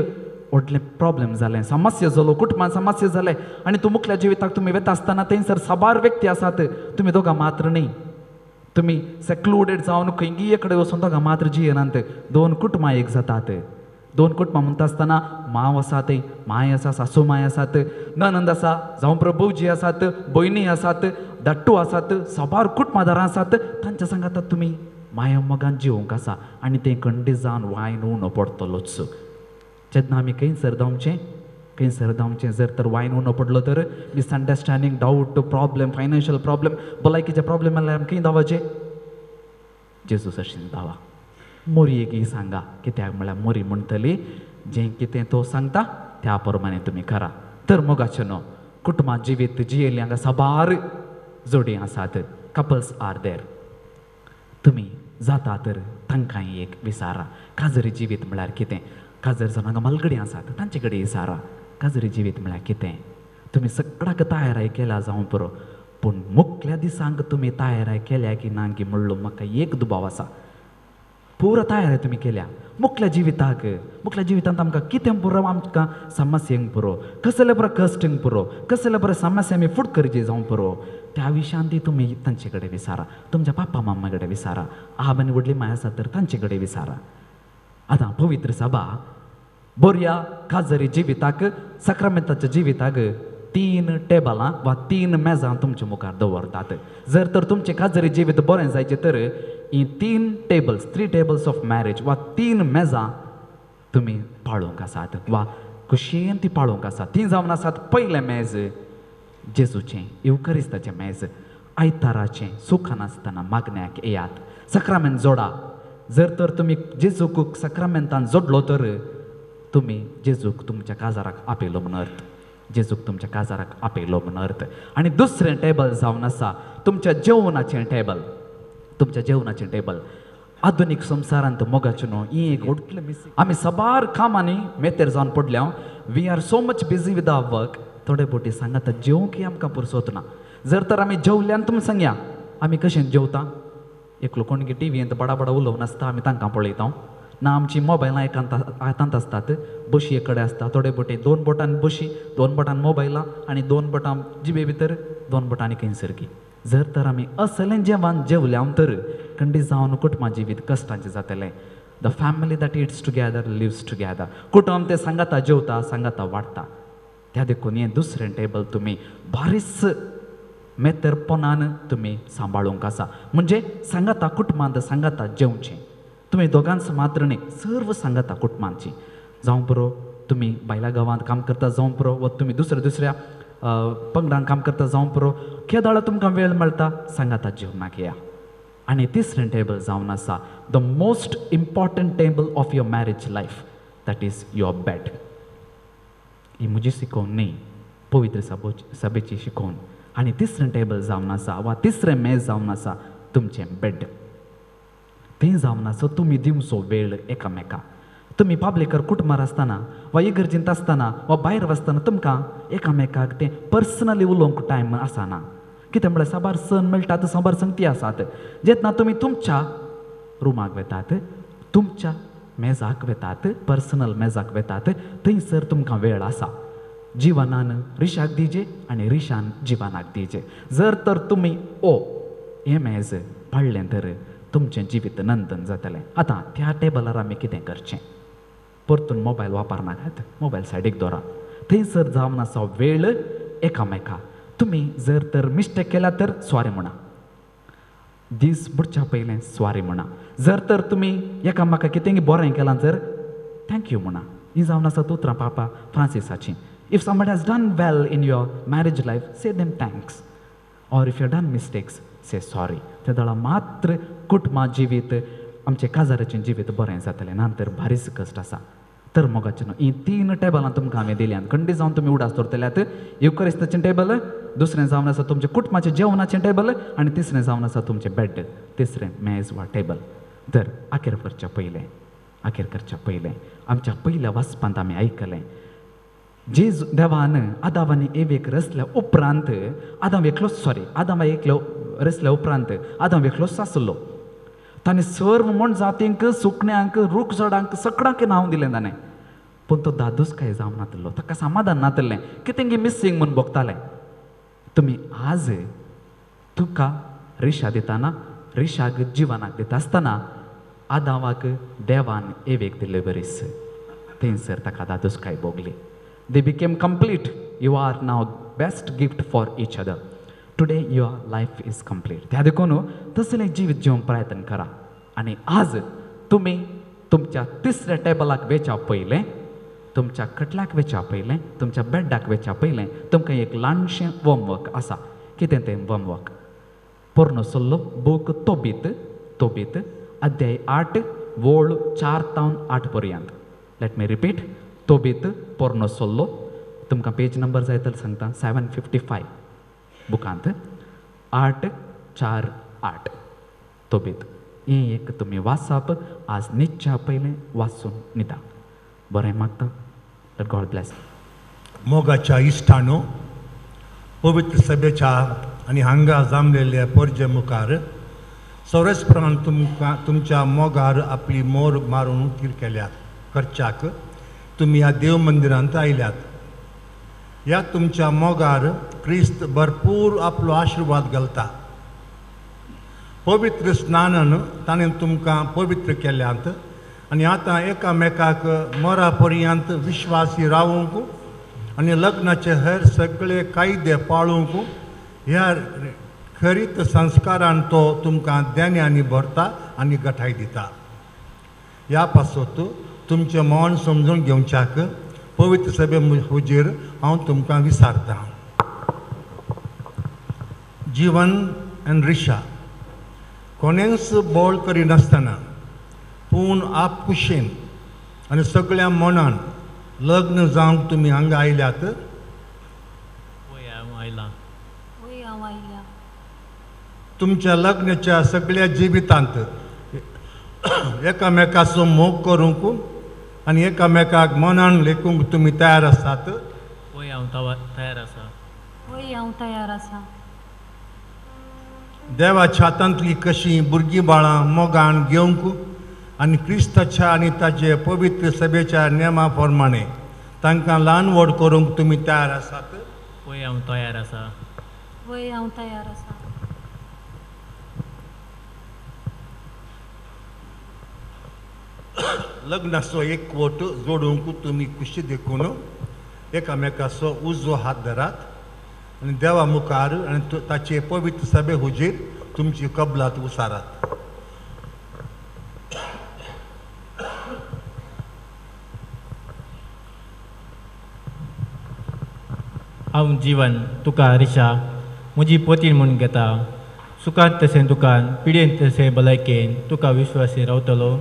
व्हडलें प्रॉब्लेम जालें समस्या जालो कुटुंबांत समस्या जालें आनी तूं मुखल्या जिविताक तुमी वेता आसतना थंयसर साबार व्यक्ती आसात तुमी दोगां मात्र न्ही तुमी सेक्लुडेड जावन खंयीय कडेन वचून दोगां मात्र जियेनात दोन कुटुंबां एक जातात दोन कुटुंबां म्हणटा आसतना मांव आसात माय आसा सासू माय आसात ननंद आसा जावं प्रभुजी आसात भयणी आसात धाकटू आसात साबार कुटुंबादारां आसात तांच्या सांगात तुमी माया मोगान जिवंक आसा आनी तें खंडीत जावन वायन उणो पडटलोच जेन्ना आमी खंयसर धांवचें जर तर वायन उणो पडलो तर misunderstanding doubt problem financial problem भलायकीचे प्रॉब्लेम जाल्यार आमी खंय धांवचें जेजू सशीन धांवा मोरयेकी सांगा कित्याक म्हळ्यार मोरी म्हणटली जें कितें तो सांगता त्या प्रमाणे तुमी करा तर मोगाचें न्हू कुटुंबां जिवीत जियेलीं हांगा साबार जोडी आसात कपल्स आर देर तुमी जाता तर तांकांय एक विचारा काजरी जिवीत म्हळ्यार कितें काजर जावन हांगा मलगडी आसात तांचे कडेन विचारा काजरी जिवीत म्हळ्यार कितें तुमी सगळ्याक तयाराय केल्या जावं पुरो पूण मुखल्या दिसांक तुमी तयाराय केल्या की ना की म्हणलो म्हाका एक दुबाव आसा पुरो तयारी तुमी केल्या मुखल्या जिवितांत आमकां कितें पुरो आमकां समस्यांक पुरो कसले बरो कश्टांक पुरो कसले बरे समस्या आमी फूट करचे जावं पुरो त्या विशयान ती तुमी तांचे कडेन विचारा तुमच्या पापा मम्मा कडेन विचारा आब आनी व्हडली माय आसा तर तांचे कडेन विचारा आतां पवित्र सभा बऱ्या काजरी जिविताक सक्रामेंताच्या जिविताक 3 टेबलां वा 3 मेजां तुमच्या मुखार दवरतात जर तर तुमचें काजरी जिवीत बरें जायचें तर ही 3 टेबल्स ऑफ मॅरेज वा 3 मेजां तुमी पाळूंक आसात वा कुशीन ती पाळूंक आसात ती जावन आसात पयलें मेज जेजूचें इवकरिस्ताचें मेज आयताराचें सुखान आसतना मागण्याक येयात सक्रामेंत जोडा जर तर तुमी जेजूक सक्रामेंतान जोडलो तर तुमी जेजूक तुमच्या काजाराक आपयलो म्हण अर्थ जेजूक तुमच्या काजाराक आपयलो म्हण अर्थ आनी दुसरें टेबल जावन आसा तुमच्या जेवणाचें टेबल तुमच्या जेवणाचें टेबल आधुनीक संवसारांत मोगाचें न्हू ही एक व्हडलें मिसींग आमी सबार कामांनी मेतेर जावन पडल्या we are so much busy with our work थोडे बोटी सांगात जेवंकय आमकां पुरसोत ना जर तर आमी जेवल्यान तुमी सांगया आमी कशें जेवता एकलो कोण टीव्हींत बडा बडा उलोवन आसता आमी तांकां पळयता ना आमची मोबायलां हातांत आसतात बशी एक कडेन आसता थोडे बोटी 2 बोटांनी बशी 2 बोटान मोबायलां आनी 2 बोटां जिबे भितर 2 बोटांनी खंयसरकी जर तर आमी असलें जेवण जेवल्या तर खंडी जावन कुटुंबां जिवीत कश्टाचें जातलें the family that it's together lives together कुटुंब ते सांगाता जेवता सांगाता वाडटा त्या देखून हें दुसरें टेबल तुमी बारीस मेतेरपणान तुमी सांबाळूंक आसा म्हणजे सांगाता कुटुंबांत सांगाता जेवचें तुमी दोगांच मात्र न्ही सर्व सांगाता कुटुंबांची जावं पुरो तुमी भायल्या गांवांत काम करता जावं पुरो वा तुमी दुसऱ्या पंगडान काम करता जावं पुरो केदाळा तुमकां वेळ मेळटा सांगाता जेवणाक येया आनी तिसरें टेबल जावन आसा the most important table of your marriage life that is your bed ही म्हजी शिकोवन न्ही पवित्र सभेची शिकोवन आनी तिसरें टेबल जावन आसा वा तिसरें मेज जावन आसा तुमचें बेड तें जावन आसा तुमी दिवचो वेळ एकामेकाक तुमी पाबलेकर कुटुंबार आसतना वा इगर्जेंत आसतना वा भायर वसतना तुमकां एकामेकाक तें पर्सनली उलोवंक टायम आसना कितें म्हळ्यार साबार सण मेळटात साबार संगती आसात जेन्ना तुमी तुमच्या रुमाक वेतात तुमच्या मेजाक वेतात पर्सनल मेजाक वेतात थंयसर तुमकां वेळ आसा जिवनान रिशाक दिजे आनी रिशान जिवनाक दिजे जर तर तुमी हें मेज पाळ्ळें तर तुमचें जिवीत नंदन जातलें आतां त्या टेबलार आमी कितें करचें परतून मोबायल वापरनाकात मोबायल सायडीक दवरा थंयसर जावन आसा वेळ एकामेका तुमी जर तर मिस्टेक केला तर स्वारी म्हणा दीस बुडच्या पयलें स्वारी म्हणा जर तर तुमी एकामेका कितें बरें केलां तर थँक्यू म्हणा ही जावन आसा उतरां पापा फ्रांसिसाची if somebody has done well in your marriage life say them thanks or if you done mistakes say sorry त्या दळा मात्र कुटुंबा जिवीत आमचें काजाराचें जिवीत बरें जातलें नातर भारीच कश्ट आसा तर मोगाचें न्हू ही 3 टेबलां तुमकां हांवें दिल्यात खंडी जावन तुमी उडास दवरतल्यात युकरिस्ताचें टेबल दुसरें जावन आसा तुमचें कुटुंबाचें जेवणाचें टेबल आनी तिसरें जावन आसा तुमचें बेड तिसरें मेज वा टेबल तर आखेर करच्या पयलें आमच्या पयल्या वाचपांत आमी आयकलें जेजू देवान आदाम एवेक रचल्या उपरांत आदाम एकलो रचल्या उपरांत आदाम एकलो सासलो ताणें सर्व म्हण जातींक सुकण्यांक रूख झाडांक सगळ्यांक नांव दिलें ताणें पूण तो दादूस काय जावं नातलो ताका समाधान नातलें कितें मिसींग म्हूण बगतालें तुमी आज तुका रिशा दिताना रिशाक जिवनाक दिता आसतना आदामाक देवान एवेक दिलें बरीस थंयसर ताका दादूस काय भोगली They became complete. You are now best gift for each other. Today your life is complete. त्या देखून तसलें जिवीत जिवंक प्रयत्न करा आनी आज तुमी तुमच्या तिसऱ्या टेबलाक वेच्या पयलें तुमच्या खटल्याक वेच्या पयलें तुमच्या बेड्डाक वेच्या पयलें तुमकां एक ल्हानशें होमवर्क आसा कितें तें होमवर्क पोरनो सल्लो बूक तोबीत अध्याय 8 वोळ 4 तावन 8 पर्यंत लेट मी रिपीट तोबीत पोरनो सल्लो तुमकां पेज नंबर जाय तर सांगता 755 बुकांत 848 तोबीत हें एक तुमी वाचप आज न्हिदच्या पयलें वाचून न्हिदा बरें मागता गॉड ब्लेस मोगाच्या इश्टानो पवित्र सभेच्या आनी हांगा जामलेल्या परजे मुखार सरस्परान तुमच्या मोगार आपली मोर मारून उतीर केल्यात करच्याक तुमी ह्या देव मंदिरांत आयल्यात ह्या तुमच्या मोगार क्रिस्त भरपूर आपलो आशिर्वाद घालता पवित्र स्नानान ताणें तुमकां पवित्र केल्यात आनी आतां एकामेकाक मोरा पर्यंत विश्वासी रावूंक आनी लग्नाचे हेर सगळे कायदे पाळूंक ह्या खरीत संस्कारान तो तुमकां देण्यांनी भरता आनी गठाय दिता ह्या पासत तुमचें मन समजून घेवच्याक पवित्र सभे हुजेर हांव तुमकां विसारतां. जीवन आनी रिशा कोणेंच बोळ करिनासतना पूण आपकुशेन आनी सगळ्या मनान लग्न जावंक तुमी हांगा आयल्यात. तुमच्या लग्नाच्या सगळ्या जिवितांत एकामेकाचो मोग करूंक आनी एकामेकाक मनान लेखूंक तुमी तयार आसात. तयार आसा. देवाच्या हातांतली कशी भुरगीं बाळां मोगान घेवंक आनी क्रिस्ताच्या आनी ताचे पवित्र सभेच्या नेमा प्रमाणे तांकां ल्हान व्हड करूंक तुमी तयार आसात. हांव तयार आसा. हांव तयार आसा. लग्नाचो एकवट जोडूंक तुमी खुशी देखून एकामेकाचो उजो हात धरात आनी देवा मुखार आनी ताचे पवित्र सभे हुजेर तुमची कबलात उसारात. हांव जीवन तुका रिशा म्हजी पोतीन म्हूण घेता. सुखांत तशें दुखान पिडेन तशें भलायकेन तुका विश्वासी रावतलो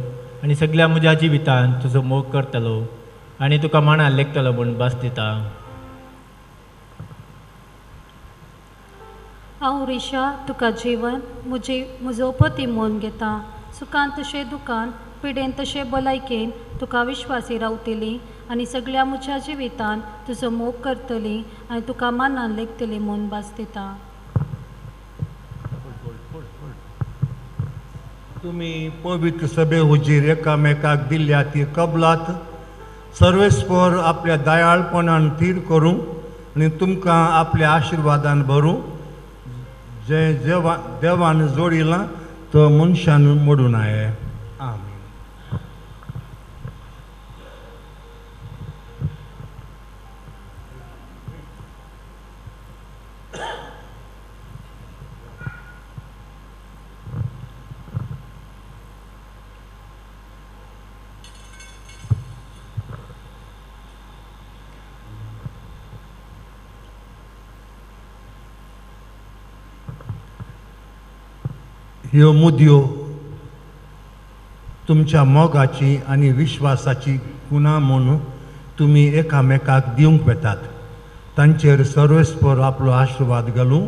आनी सगळ्या म्हज्या जिवितान तुजो मोग करतलो आनी तुका मांडान लेखतलो म्हूण भास दिता. हांव रिशा तुका जीवन म्हजो पती म्हूण घेता. सुखांत तशें दुखान पिडेन तशें भलायकेन तुका विश्वासी रावतली आनी सगळ्या म्हज्या जिवितान तुजो मोग करतली आनी तुका मानान लेखतली म्हूण भास दिता. तुमी पवित्र सभे हुजेर एकामेकाक दिल्ल्या ती कबलात सर्वेस्पर आपल्या दयाळपणान तीर करूं आनी तुमकां आपल्या आशिर्वादान भरूं. जे देवान जोडिलां तो मनशान मोडूं नये. आमीन. ह्यो मुदयो तुमच्या मोगाची आनी विश्वासाची गुणां म्हणून तुमी एकामेकाक दिवंक वेतात. तांचेर सर्वेस्पर आपलो आशिर्वाद घालूं.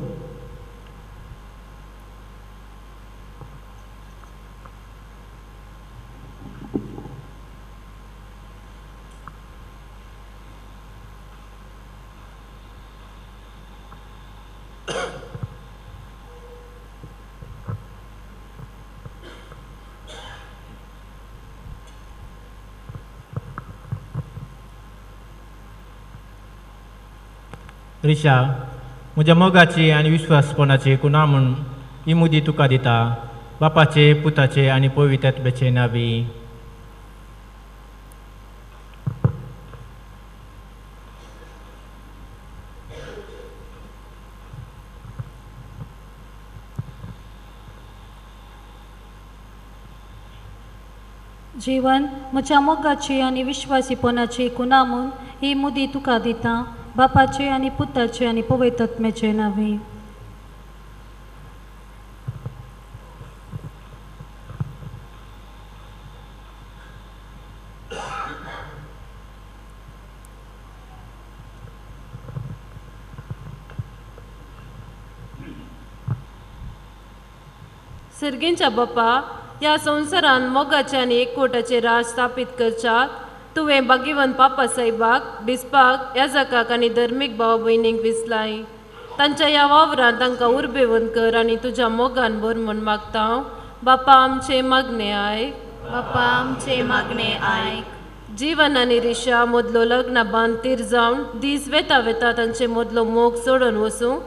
रिशा म्हज्या मोगाची आनी विश्वासपणाची गुणां म्हूण ही मुदी तुका दिता. बापाचे पुताचे आनी पवित्र आत्म्याचे नांवी. जीवन म्हज्या मोगाची आनी विश्वासीपणाची गुणां म्हूण ही मुदी तुका दिता. बापाचे आनी पुताचे आनी पवित्र आत्म्याचे नांवी. सर्गेंच्या बापा, ह्या संवसारान मोगाचे आनी एकवटाचे राज स्थापीत करच्याक तुवें भाग्यवान पापा साहेबाक बिस्पाक याजकाक आनी धर्मीक भाव भयणींक विसलाय. तांच्या ह्या वावरांत तांकां उर्बेवंत कर आनी तुज्या मोगान भर म्हूण मागता. बापा आमचे मागणे आयक. बापा आमचे मागणे आयक. जीवन आनी रिशा मदलो लग्न बांदतीर जावन दीस वेता वेता तांचे मदलो मोग सोडून वचूं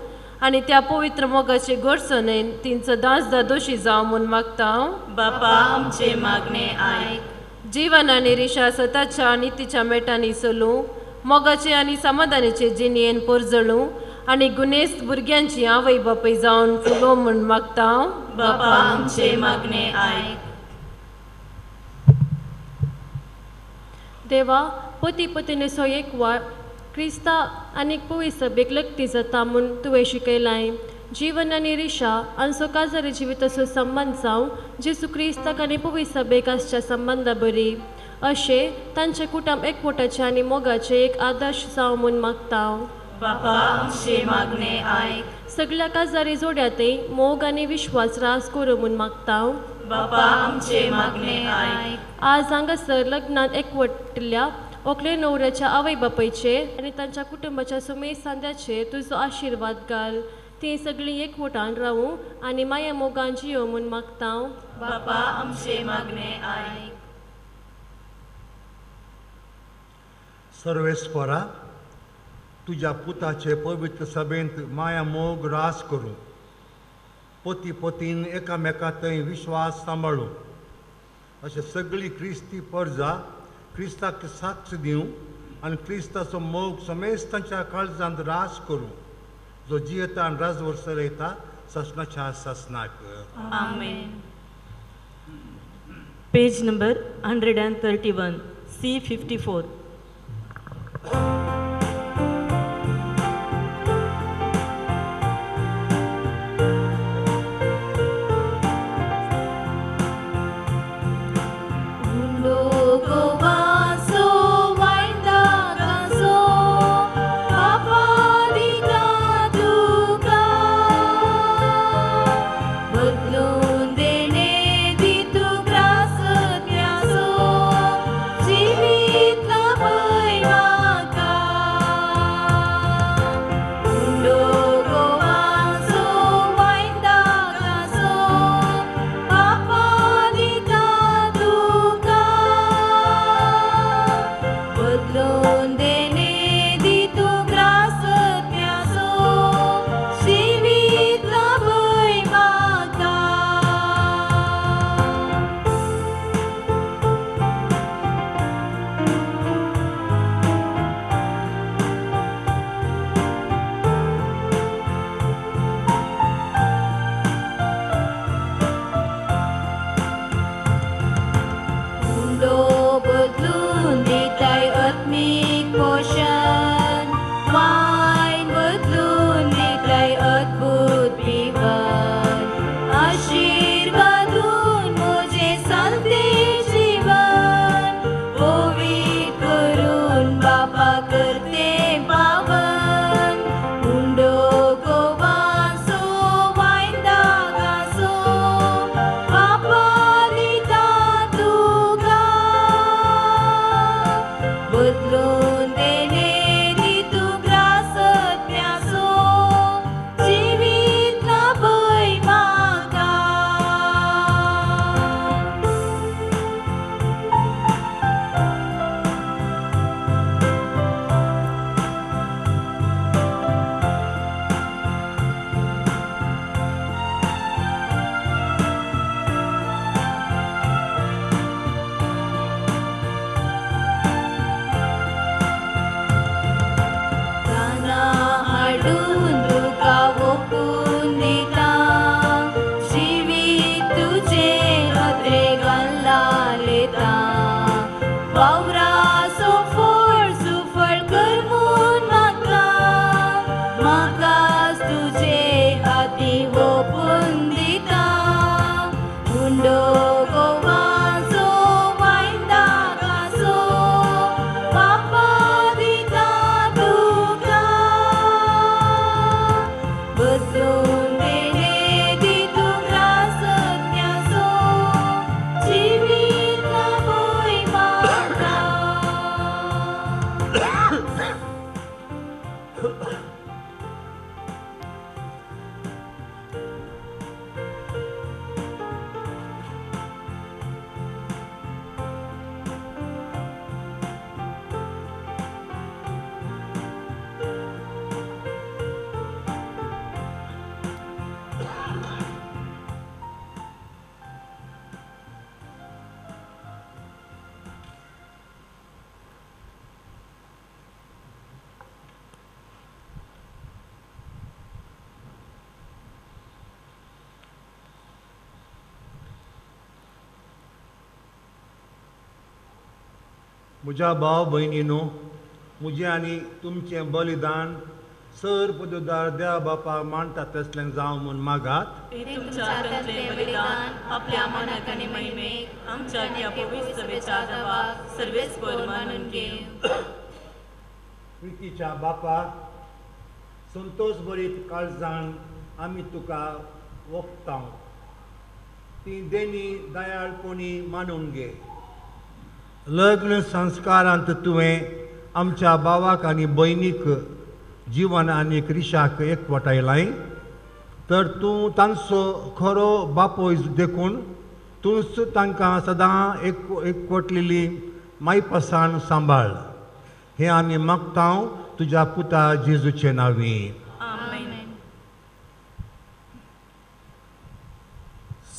आनी त्या पवित्र मोगाचे घडसणेन तिंचो दासदा दोशी जावं म्हूण मागता. बापा आमचे मागणे आयक. जीवन आनी रिशा सताच्या नितीच्या मेटांनी चलूं मोगाचे आनी समाधानाचे जिणयेन परजळूं आनी गुनेस्त भुरग्यांची आवय बापय जावन फुलो म्हूण मागता. बापा आमचे मागणे आयक. देवा पती पत्नीचो एकवार क्रिस्ता आनी पवित्र सभेक लक्ती जाता म्हूण तुवें शिकयलाय. जीवन आनी रिशा आनी सोकाजारी जिविताचो संबंद जावं जेसू क्रिस्ताक आनी पवित्र सभेक आसच्या संबंदा बरी. अशें तांचे कुटुंब एकवटाचे आनी मोगाचे एक आदर्श जावं म्हूण मागता. बापा आमचे मागणे आयक. सगळ्या काजारी जोड्यातय मोग आनी विश्वास रास करूं म्हूण मागता. बापा आमचे मागणे आयक. आज हांगासर लग्नात एकवटल्या ओकले न्हवऱ्याच्या आवय बापायचेर आनी तांच्या कुटुंबाच्या सुमेर सांद्याचेर तुजो आशिर्वाद घाल. ती सगळीं एकवटान रावूं आनी माया मोगान जियो म्हूण मागता. बापा आमचे मागणे आयक. सर्वेस्परा तुज्या पुताचे पवित्र सभेंत माया मोग रास करूं. पती पतीन एकामेकांतय विश्वास सांबाळूं. अशें सगळीं क्रिस्ती परजा क्रिस्ताक साक्ष दिवं आनी क्रिस्ताचो मोग समेस्तांच्या काळजांत रास करूं. जो जियेता आनी राजवर चलयता ससनाच्या ससनाक. आमेन. Page number 131 C54. जीवित ना भय माका म्हज्या भाव भयणीनो, म्हजें आनी तुमचें बलिदान सर पदोदार देवा बापाक मानता तसलें जावं म्हूण मागात. तुमच्या हातांतलें बलिदान आपल्या मनाक आनी महिमेक आमच्या ह्या पवित्र सभेच्या आदाराक सर्वेस्पर मानून घेव. प्रितीच्या बापा, संतोश भरीत काळजान आमी तुका वखतांव. ती देणी दयाळपणी मानून घे. लग्न संस्कारांत तुवें आमच्या भावाक आनी भयणीक जीवन आनी क्रिशाक एकवटायलाय, तर तूं तांचो खरो बापोय देखून तूंच तांकां सदां एकवटलेली मायपसाण सांबाळ. हें आमी मागतांव तुज्या पुता जेजूचे नांवी.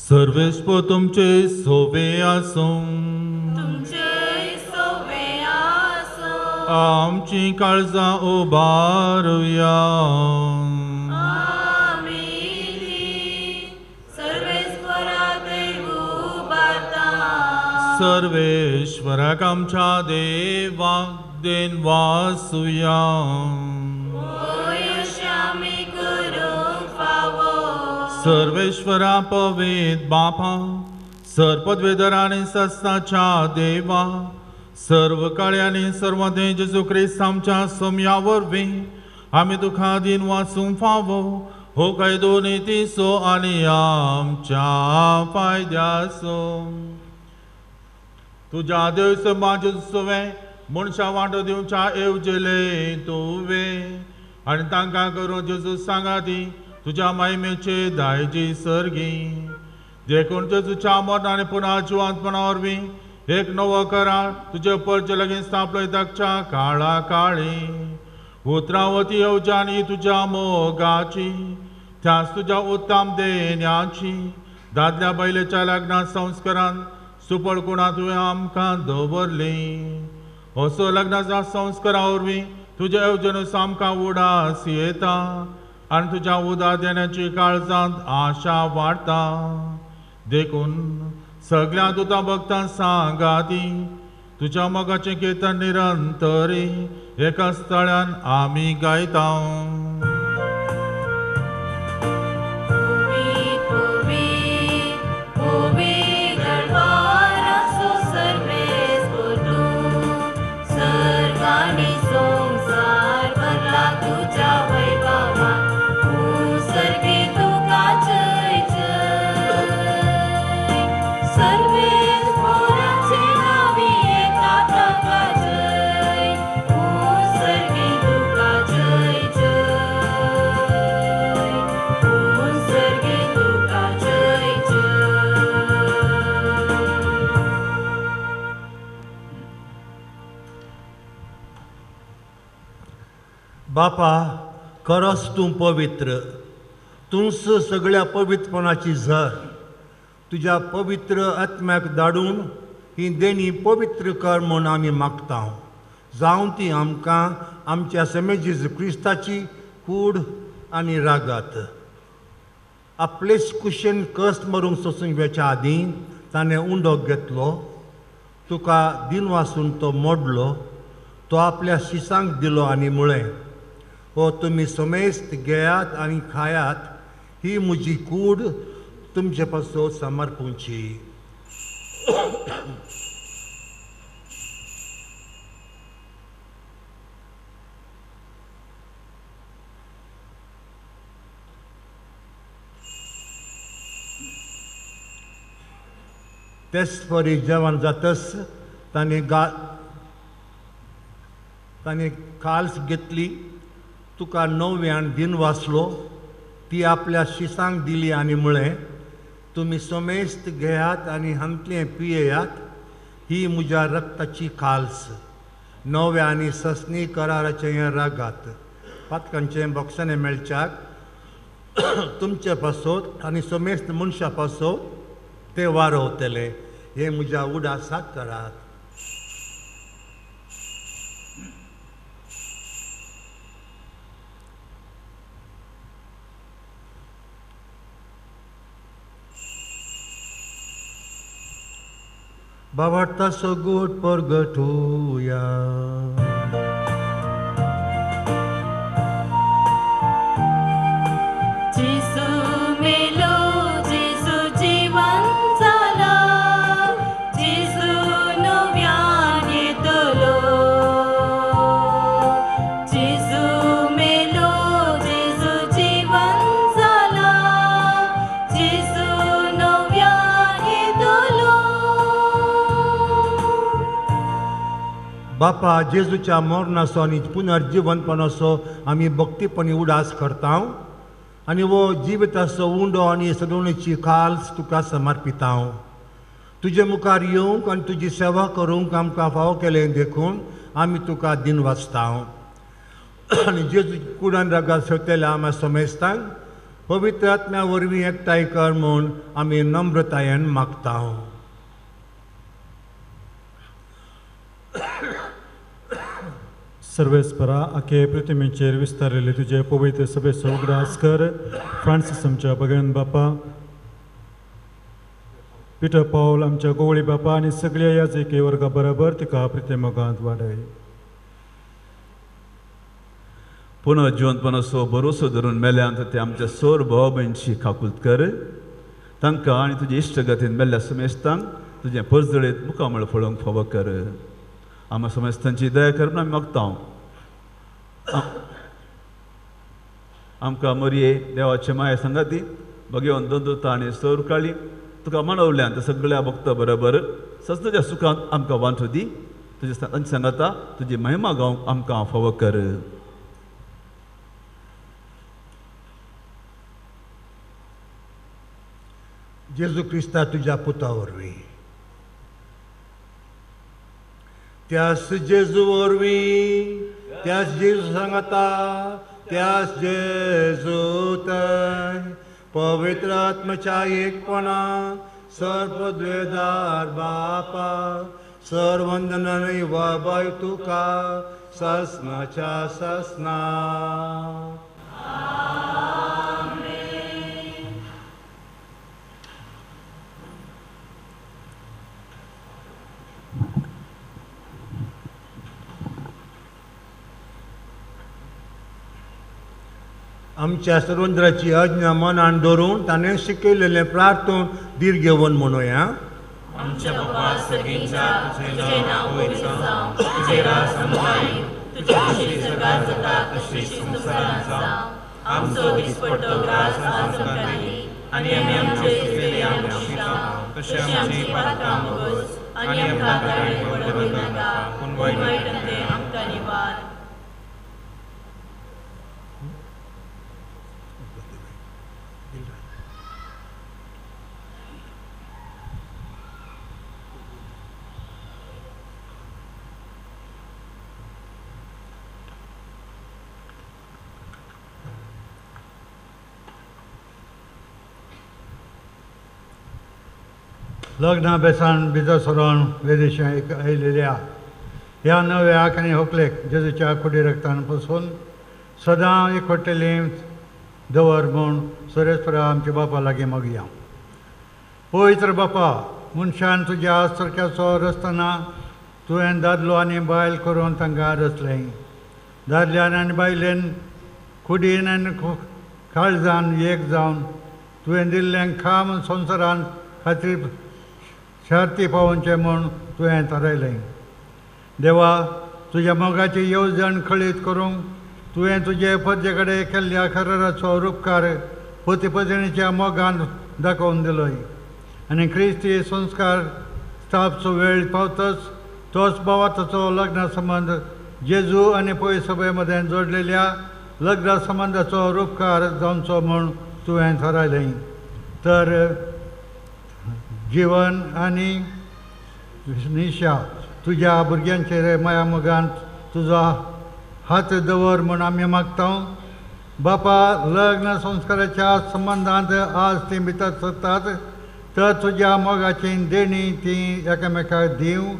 सर्वेस्पर तुमचे सोबे आसूं. आमची काळजां उबारुया. सर्वेश्वराक आमच्या देवाक देन वासुया. सर्वेश्वरा पवित्र बापा, सरपदवेदर आनी सस्ताच्या देवा, सर्व काळे आनी सर्व देव जेजू ख्रिस्त आमच्या सोम्या वरवीं आमी तुका दिन वाचूंक फावो. हो काय दोनी तिसो आनी आमच्या फायद्याचो. तुज्या देव समाज सोवें मनशां वांटो दिवच्या येवजेले तुवें, आनी तांकां करून जेजू सांगाती तुज्या महिमेचे दायजी सर्गी. देखून जेजूच्या मरण आनी पुन्हा जिवंतपणा वरवीं एक नवो करार तुजे परचे लगीन स्थापलोय धाकच्या काळा काळी. उतरावती येवजानी तुज्या मोगाची, त्याच तुज्या उत्तम देण्याची दादल्या बैलेच्या लग्ना संस्कारान सुपळकुणा तुवें आमकां दवरली. असो लग्नाच्या संस्कारा वरवीं तुजे येवजणूच आमकां उडास येता, आनी तुज्या उदार देण्याची काळजांत आशा वाडटा. देखून सगळ्या दुता भक्तां सांगाती तुज्या मोगाचें कीर्तन निरंतरी एका स्थळान आमी गायता. बापा, खरोच तूं पवित्र. तूंच सगळ्या पवित्रपणाची झर. तुज्या पवित्र आत्म्याक धाडून ही देणी पवित्र कर म्हूण आमी मागता. जावं ती आमकां आमच्या समेजीज क्रिस्ताची कूड आनी रागात. आपलेच कुशेन कस्ट मारूंक सोंसूंक वेच्या आदीं ताणें उंडो घेतलो. तुका दिन वासून तो मोडलो. तो आपल्या शिसांक दिलो आनी म्हळें, हो तुमी समेस्त घेयात आनी खायात. ही म्हजी कूड तुमचे पासो समर्पूंची. तेच परी जेवण जातच ताणें काल्स घेतली. तुका नव्यान दिन वाचलो. ती आपल्या शिसांक दिली आनी म्हळें, तुमी समेस्त घेयात आनी हांतलें पियेयात. ही म्हज्या रक्ताची खाल्स. नव्या आनी ससनी कराराचें हें रागात. पातकांचें बॉक्सांनी मेळच्याक तुमचे पासत आनी समेस्त मनशा पासत ते वारवतले. हे म्हज्या उडासाक करात. Bawarta sogut pergetuya. जिसू मेलो जिसू जीवन झाला जिसू नव्यान येतलो जिसू मेलो जिसू जीवन झाला जिसू नव्यान येतलो बापा जेजूच्या मरणाचो आनी पुनर्जीवनपणाचो आमी भक्तीपणी उडास करता आनी वो जिविताचो उंडो आनी सदोवणेची खाल्स तुका समर्पिता. तुजे मुखार येवंक आनी तुजी सेवा करूंक आमकां फावो केलें देखून आमी तुका दिन वाचता. आनी जेजू कुडान रागात सवतेल्या आमी समेस्तांक पवित्र आत्म्या वरवीं एकठांय कर म्हूण आमी नम्रतायेन मागता. सर्वेस्परा आखे पृथ्वीचेर विस्तारिल्ले तुजे पवित्र सभेचो उगडास कर. फ्रांसीस आमच्या भगवन बापा, पिटर पौल आमच्या गोवळी बापा आनी सगळ्या याजकी वर्गा बरोबर तिका प्रितेमोगांत वाडय. पुनर्जीवनपणाचो भरोसो धरून मेल्यांत ते आमच्या सोर भाव भयणची काकुलत कर. तांकां आनी तुजे इश्टगतीन मेल्ल्या समेस्तांक तुजें परजळीत मुखामळ फळोवंक फावो कर. आम्हा समेस्तांची दया कर म्हूण आमी मागता. आमकां मरये देवाचे माये सांगाती भगवन दोतोता आनी सौर काळी तुका मानवल्यान त्या सगळ्या भक्ता बरोबर सस्तच्या सुखांत आमकां वांटो दी. तुजे तांची सांगाता तुजी महिमा गावंक आमकां फावो कर. जेजू क्रिस्ता तुज्या पुता वरवीं त्यास जेजू वरवीं त्यास जेजू सांगता त्यास जेजू थंय पवित्र आत्म्याच्या एकपणान सर्वद्वेदार बापा सर्वंदनानी वाबाय तुका ससनाच्या ससना. आमच्या सर्वंद्राची आज्ञा मनान दवरून ताणें शिकयलेलें प्रार्थून दीर्घ घेवन म्हणुया. आमच्या बाबा सर्गींच्या तुझें नांव पवित्र जावं तुजें राज संभाळी तुजी इच्छा स्वर्गांत जाता तशी संवसारांत जावं. आमचो दिसपट्टो ग्रास आज आमकां दी आनी आमी आमचे चुकलेले आमकां शिकाव तशें आमची पातकां मोगोस आनी आमकां गाळये पडोवंक नाका पूण वायटांतले आमकां निवार. लग्ना बेसान भितर सरोन वेदेशां आयिल्ल्या ह्या नव्याक आनी व्हंकलेक जेजूच्या कुडी रक्तान पसून सदां एकवटलें दवर म्हूण सुरेस्परा आमच्या बापा लागीं मागया. पवित्र बापा, मनशान तुज्या आसतरक्याचो रचतना तुवें दादलो आनी बायल करून तांकां रचलें. दादल्यान आनी बायलेन कुडीन आनी काळजान एक जावन तुवें दिल्लें काम संवसारान खातीर शार्ती पावोवचें म्हूण तुवें थारायलें. देवा, तुज्या मोगाची येवजण खळीत करूंक तुवें तुजे पद्ये कडेन केल्ल्या कराराचो उपकार पती पत्नीच्या मोगान दाखोवन दिलोय. आनी क्रिस्ती संस्कार स्थापचो वेळ पावतच तोच भावाचो लग्ना संबंद जेजू आनी पळय सभे मदें जोडलेल्या लग्ना संबंदाचो उपकार जावचो म्हूण तुवें थारायलें. तर जीवन आनी निशा तुज्या भुरग्यांचेर माया मोगांत तुजो हात दवर म्हूण आमी मागता. बापा, लग्न संस्काराच्या संबंदांत आज तीं भितर सरतात तर तुज्या मोगाची देणी तीं एकामेकाक दिवं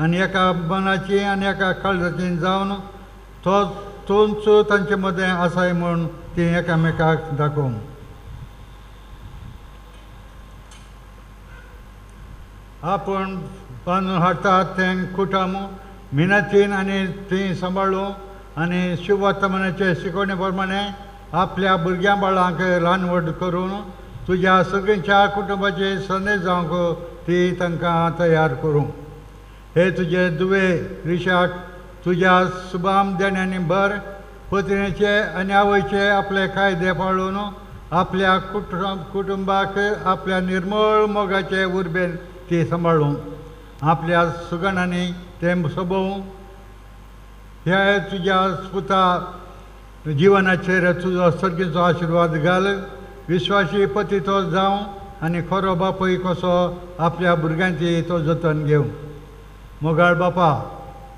आनी एका मनाची आनी एका काळजाची जावन तोच तांचे मदें आसाय म्हूण तीं एकामेकाक दाखोवंक. आपण बांदून हाडटात तें कुटुंब मिनतीन आनी ती सांबाळूं आनी शुभ वर्तमानाचे शिकवणे प्रमाणे आपल्या भुरग्यां बाळांक ल्हान व्हड करून तुज्या सगळ्यांच्या कुटुंबाचे संदेश जावंक ती तांकां तयार करूं. हे तुजे दुवे रिशाक तुज्या शुभाम देण्यांनी भर पत्नीचे आनी आवयचे आपले कायदे पाळून आपल्या कुटुंबाक आपल्या निर्मळ मोगाचे उर्बेन ती सांबाळूं. आपल्या सुगणांनी ते सोबवूं. हे तुज्या पुता जिवनाचेर तुजो सर्गेचो आशिर्वाद घाल. विश्वासी पती तो जावं आनी खरो बापूय कसो आपल्या भुरग्यांची तो जतन घेवं. मोगाळ बापा,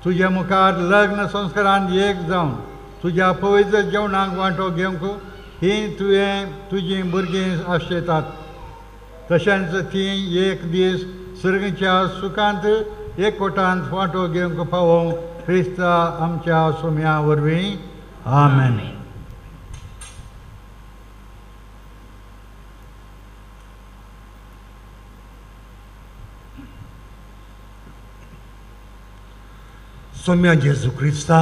तुज्या मुखार लग्न संस्कारान एक जावन तुज्या पवित्र जेवणाक वांटो घेवंक ही तुजीं भुरगीं आशेतात. तशेंच ती एक दीस सर्गीच्या सुखांत एकवटांत वांटो घेवंक पावों क्रिस्ता आमच्या सोम्या वरवीं. आमेन. सोम्या जेजू क्रिस्ता,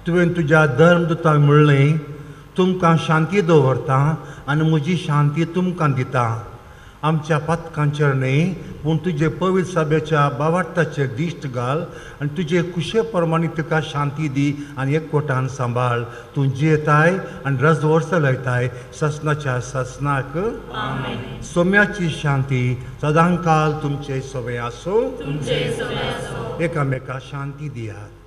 तुवें तुज्या धर्मदुताक म्हणलें तुमकां शांती दवरता आनी म्हजी शांती तुमकां दिता. आमच्या पातकांचेर न्ही पूण तुजे पवित्र सभेच्या भावार्थाचेर दिश्ट घाल आनी तुजे कुशे प्रमाणे तुका शांती दी आनी एकवटान सांबाळ. तूं जियेताय आनी रज वर्स लायताय ससनाच्या ससनाक. सोम्याची शांती सदांकाल तुमचे सोबे आसूं. एकामेका शांती दियात.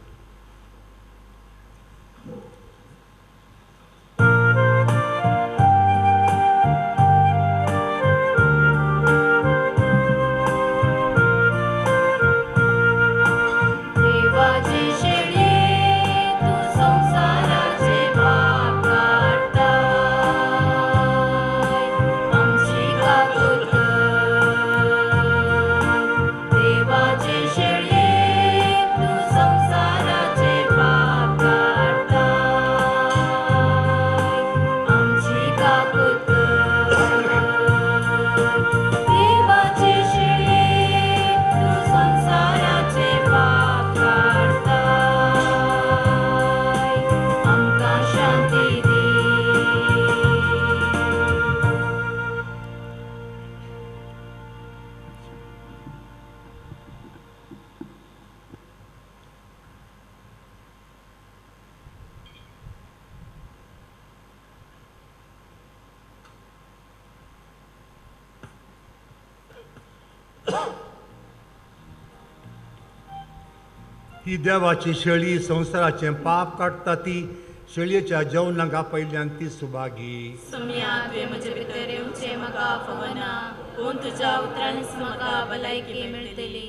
ही देवाची शेळी संवसाराचें पाप काडटा ती शेळयेच्या जेवणाक आपयल्यान ती सुभागी. सोम्या तुवें म्हजे भितर येवचें म्हाका फवना, पूण तुज्या उतरांनीच म्हाका भलायकी मेळटली.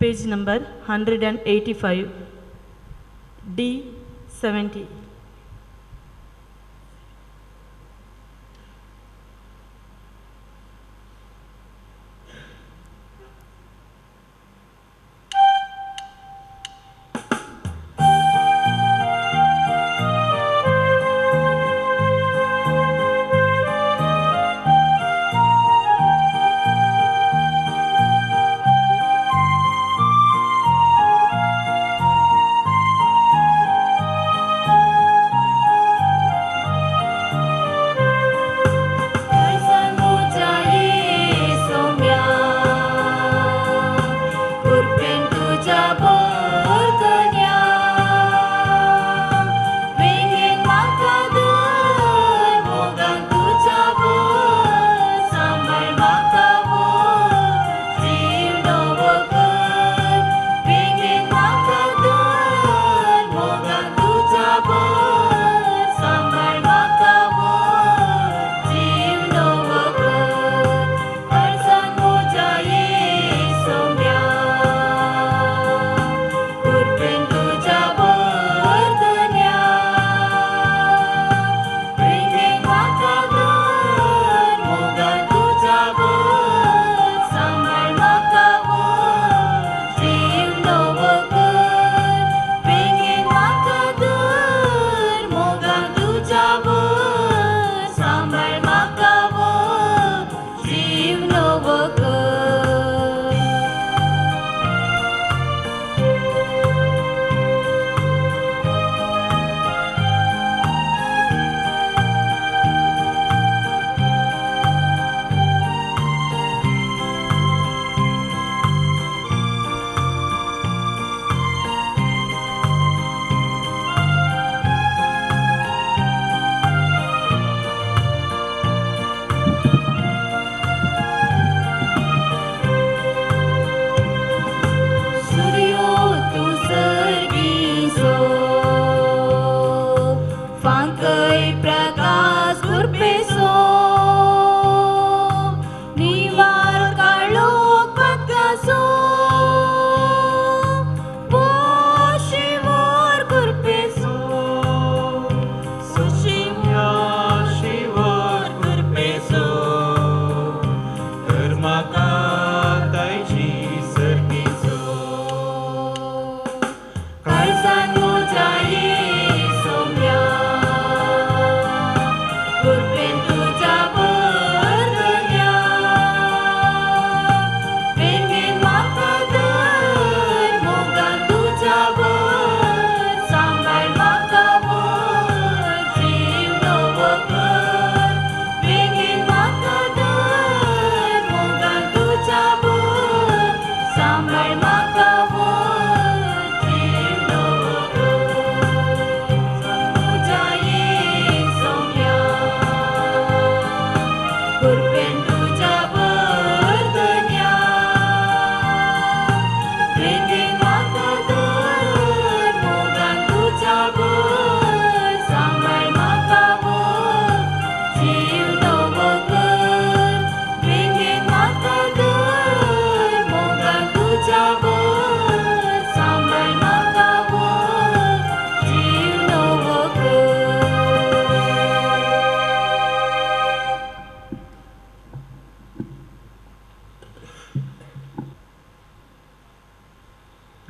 Page number 185, D70.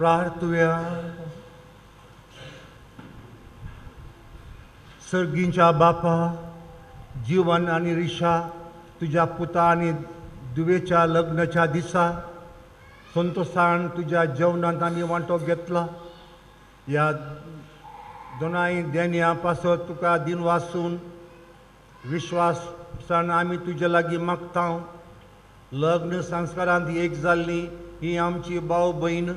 प्रार्थुया. सर्गींच्या बापा, जीवन आणि रिशा तुझ्या पुता आणि दुवेच्या लग्नाच्या दिसा संतोषान तुझ्या जेवणात आम्ही वांटो घेतला. या दोनाय देण्यापासून तुका दिन वाचून विश्वासान आम्ही तुझ्या लागीं मागता. लग्न संस्कारांत एक जाल्ली ही आमची भाव भयण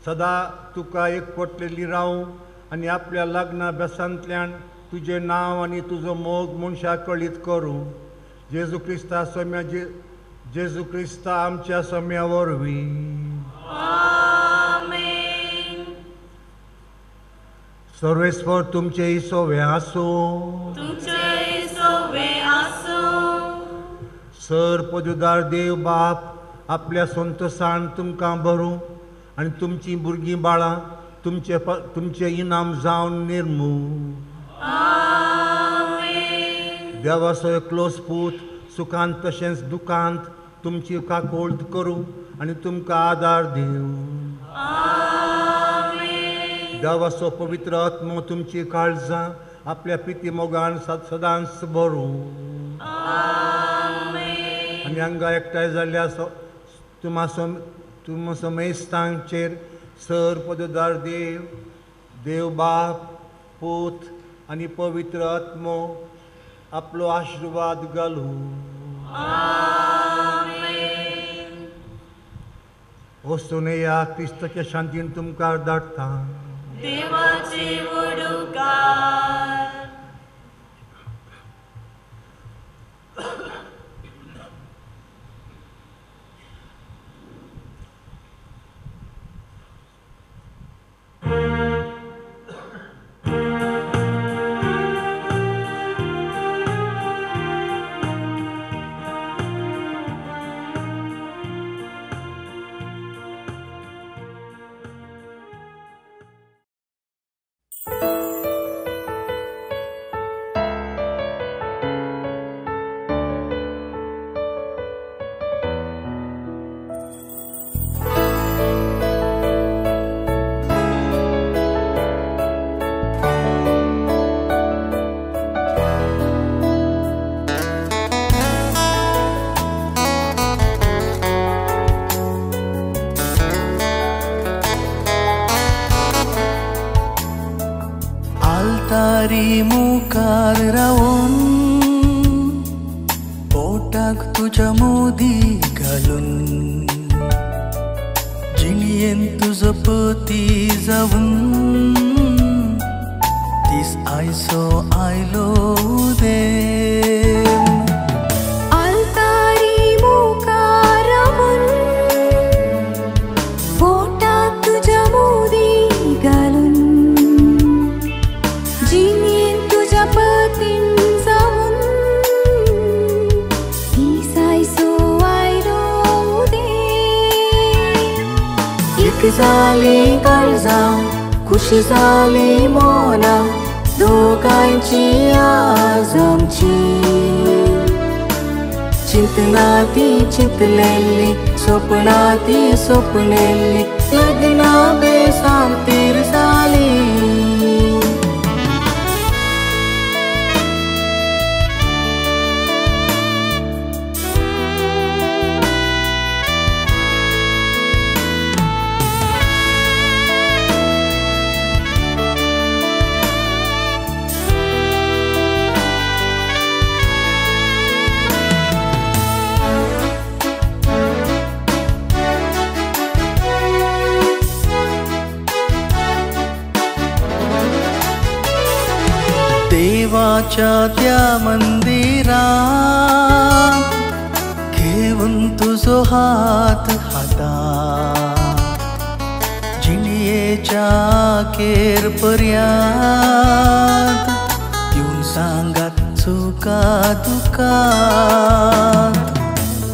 सदा तुका एकवटलेली रावूं आनी आपल्या लग्ना बेसांतल्यान तुजें नांव आनी तुजो मोग मनशाक कळीत करूं. जेजू क्रिस्ता सोम्या जेजू क्रिस्ता आमच्या सोम्या वरवीं. आमेन. सर्वेस्वर तुमचे इसोवे आसूं. तुमचे इसोवे आसूं. सर पदुदार देव बाप आपल्या संतोषान तुमकां भरूं आनी तुमची भुरगीं बाळां तुमचे इनाम जावन निर्मू. देवाचो एकलोच पूत सुखांत तशेंच दुखांत तुमची काकोळट करूं आनी तुमकां आदार दिवं. देवाचो पवित्र आत्मो तुमची काळजां आपल्या पिती मोगान सदांच भरूं. आनी हांगा एकठांय जाल्ल्या तुम समेस्तांचेर सर पदोदार देव बाप पूत आनी पवित्र आत्मो आपलो आशिर्वाद घालूं. वचून या क्रिस्ताच्या शांतीन तुमकां धाडटा. देवाचे वडुकार. आलतारी मुखार रावून पोटाक तुझ्या मोदी घालून जिणयेन तुजो पती जावन दीस आयसो आयलो देव. आलतारी मुखार रावून पोटाक तुझ्या मोदी घालून जिणयेन तुझ्या पतीन जावन दीस आयसो आयलो देव. एक जाली काळजां खुशी जाली मोना दोगांयची आज आमची. चिंतना ती चिंतलेली स्वप्ना ती स्वप्नेली लग्ना बेसांतीर जाली. देवाच्या त्या मंदिरात घेऊन तुझो हात हातात जिणयेच्या केर पर्यंत येऊन सांगात चुका दुखात.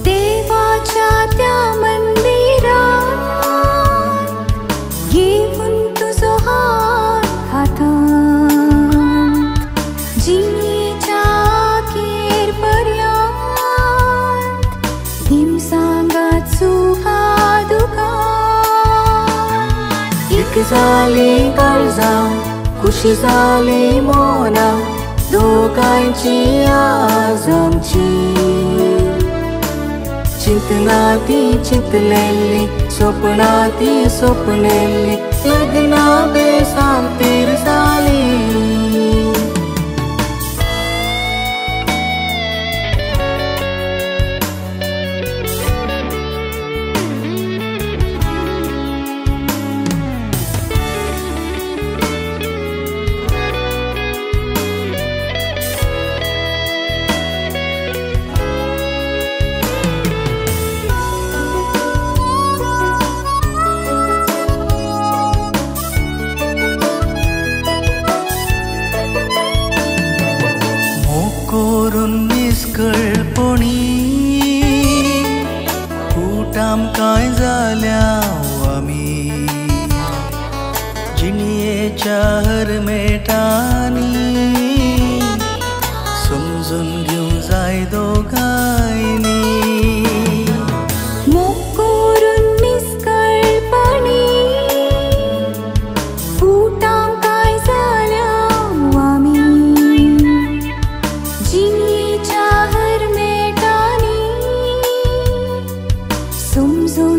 देवाच्या त्या मंदिरात घेऊन तुझो हात हातात जिणयेच्या केर पर्यंत दिवसांगात सुखा दुखात. जाली काळजां खुशी जाली मोना दोगांयची आज आमची चिंतना ती चिंतलेली स्वप्ना ती स्वप्नेली लग्ना बेसांतेर जाली काय जाल्या आमी जिणयेच्या हरमेटांनी समजून घेवंक जाय दोगांयनी मोग करून निस्कळपणी फुटांक काय जाल्या आमी जिणयेच्या हरमेटांनी समजून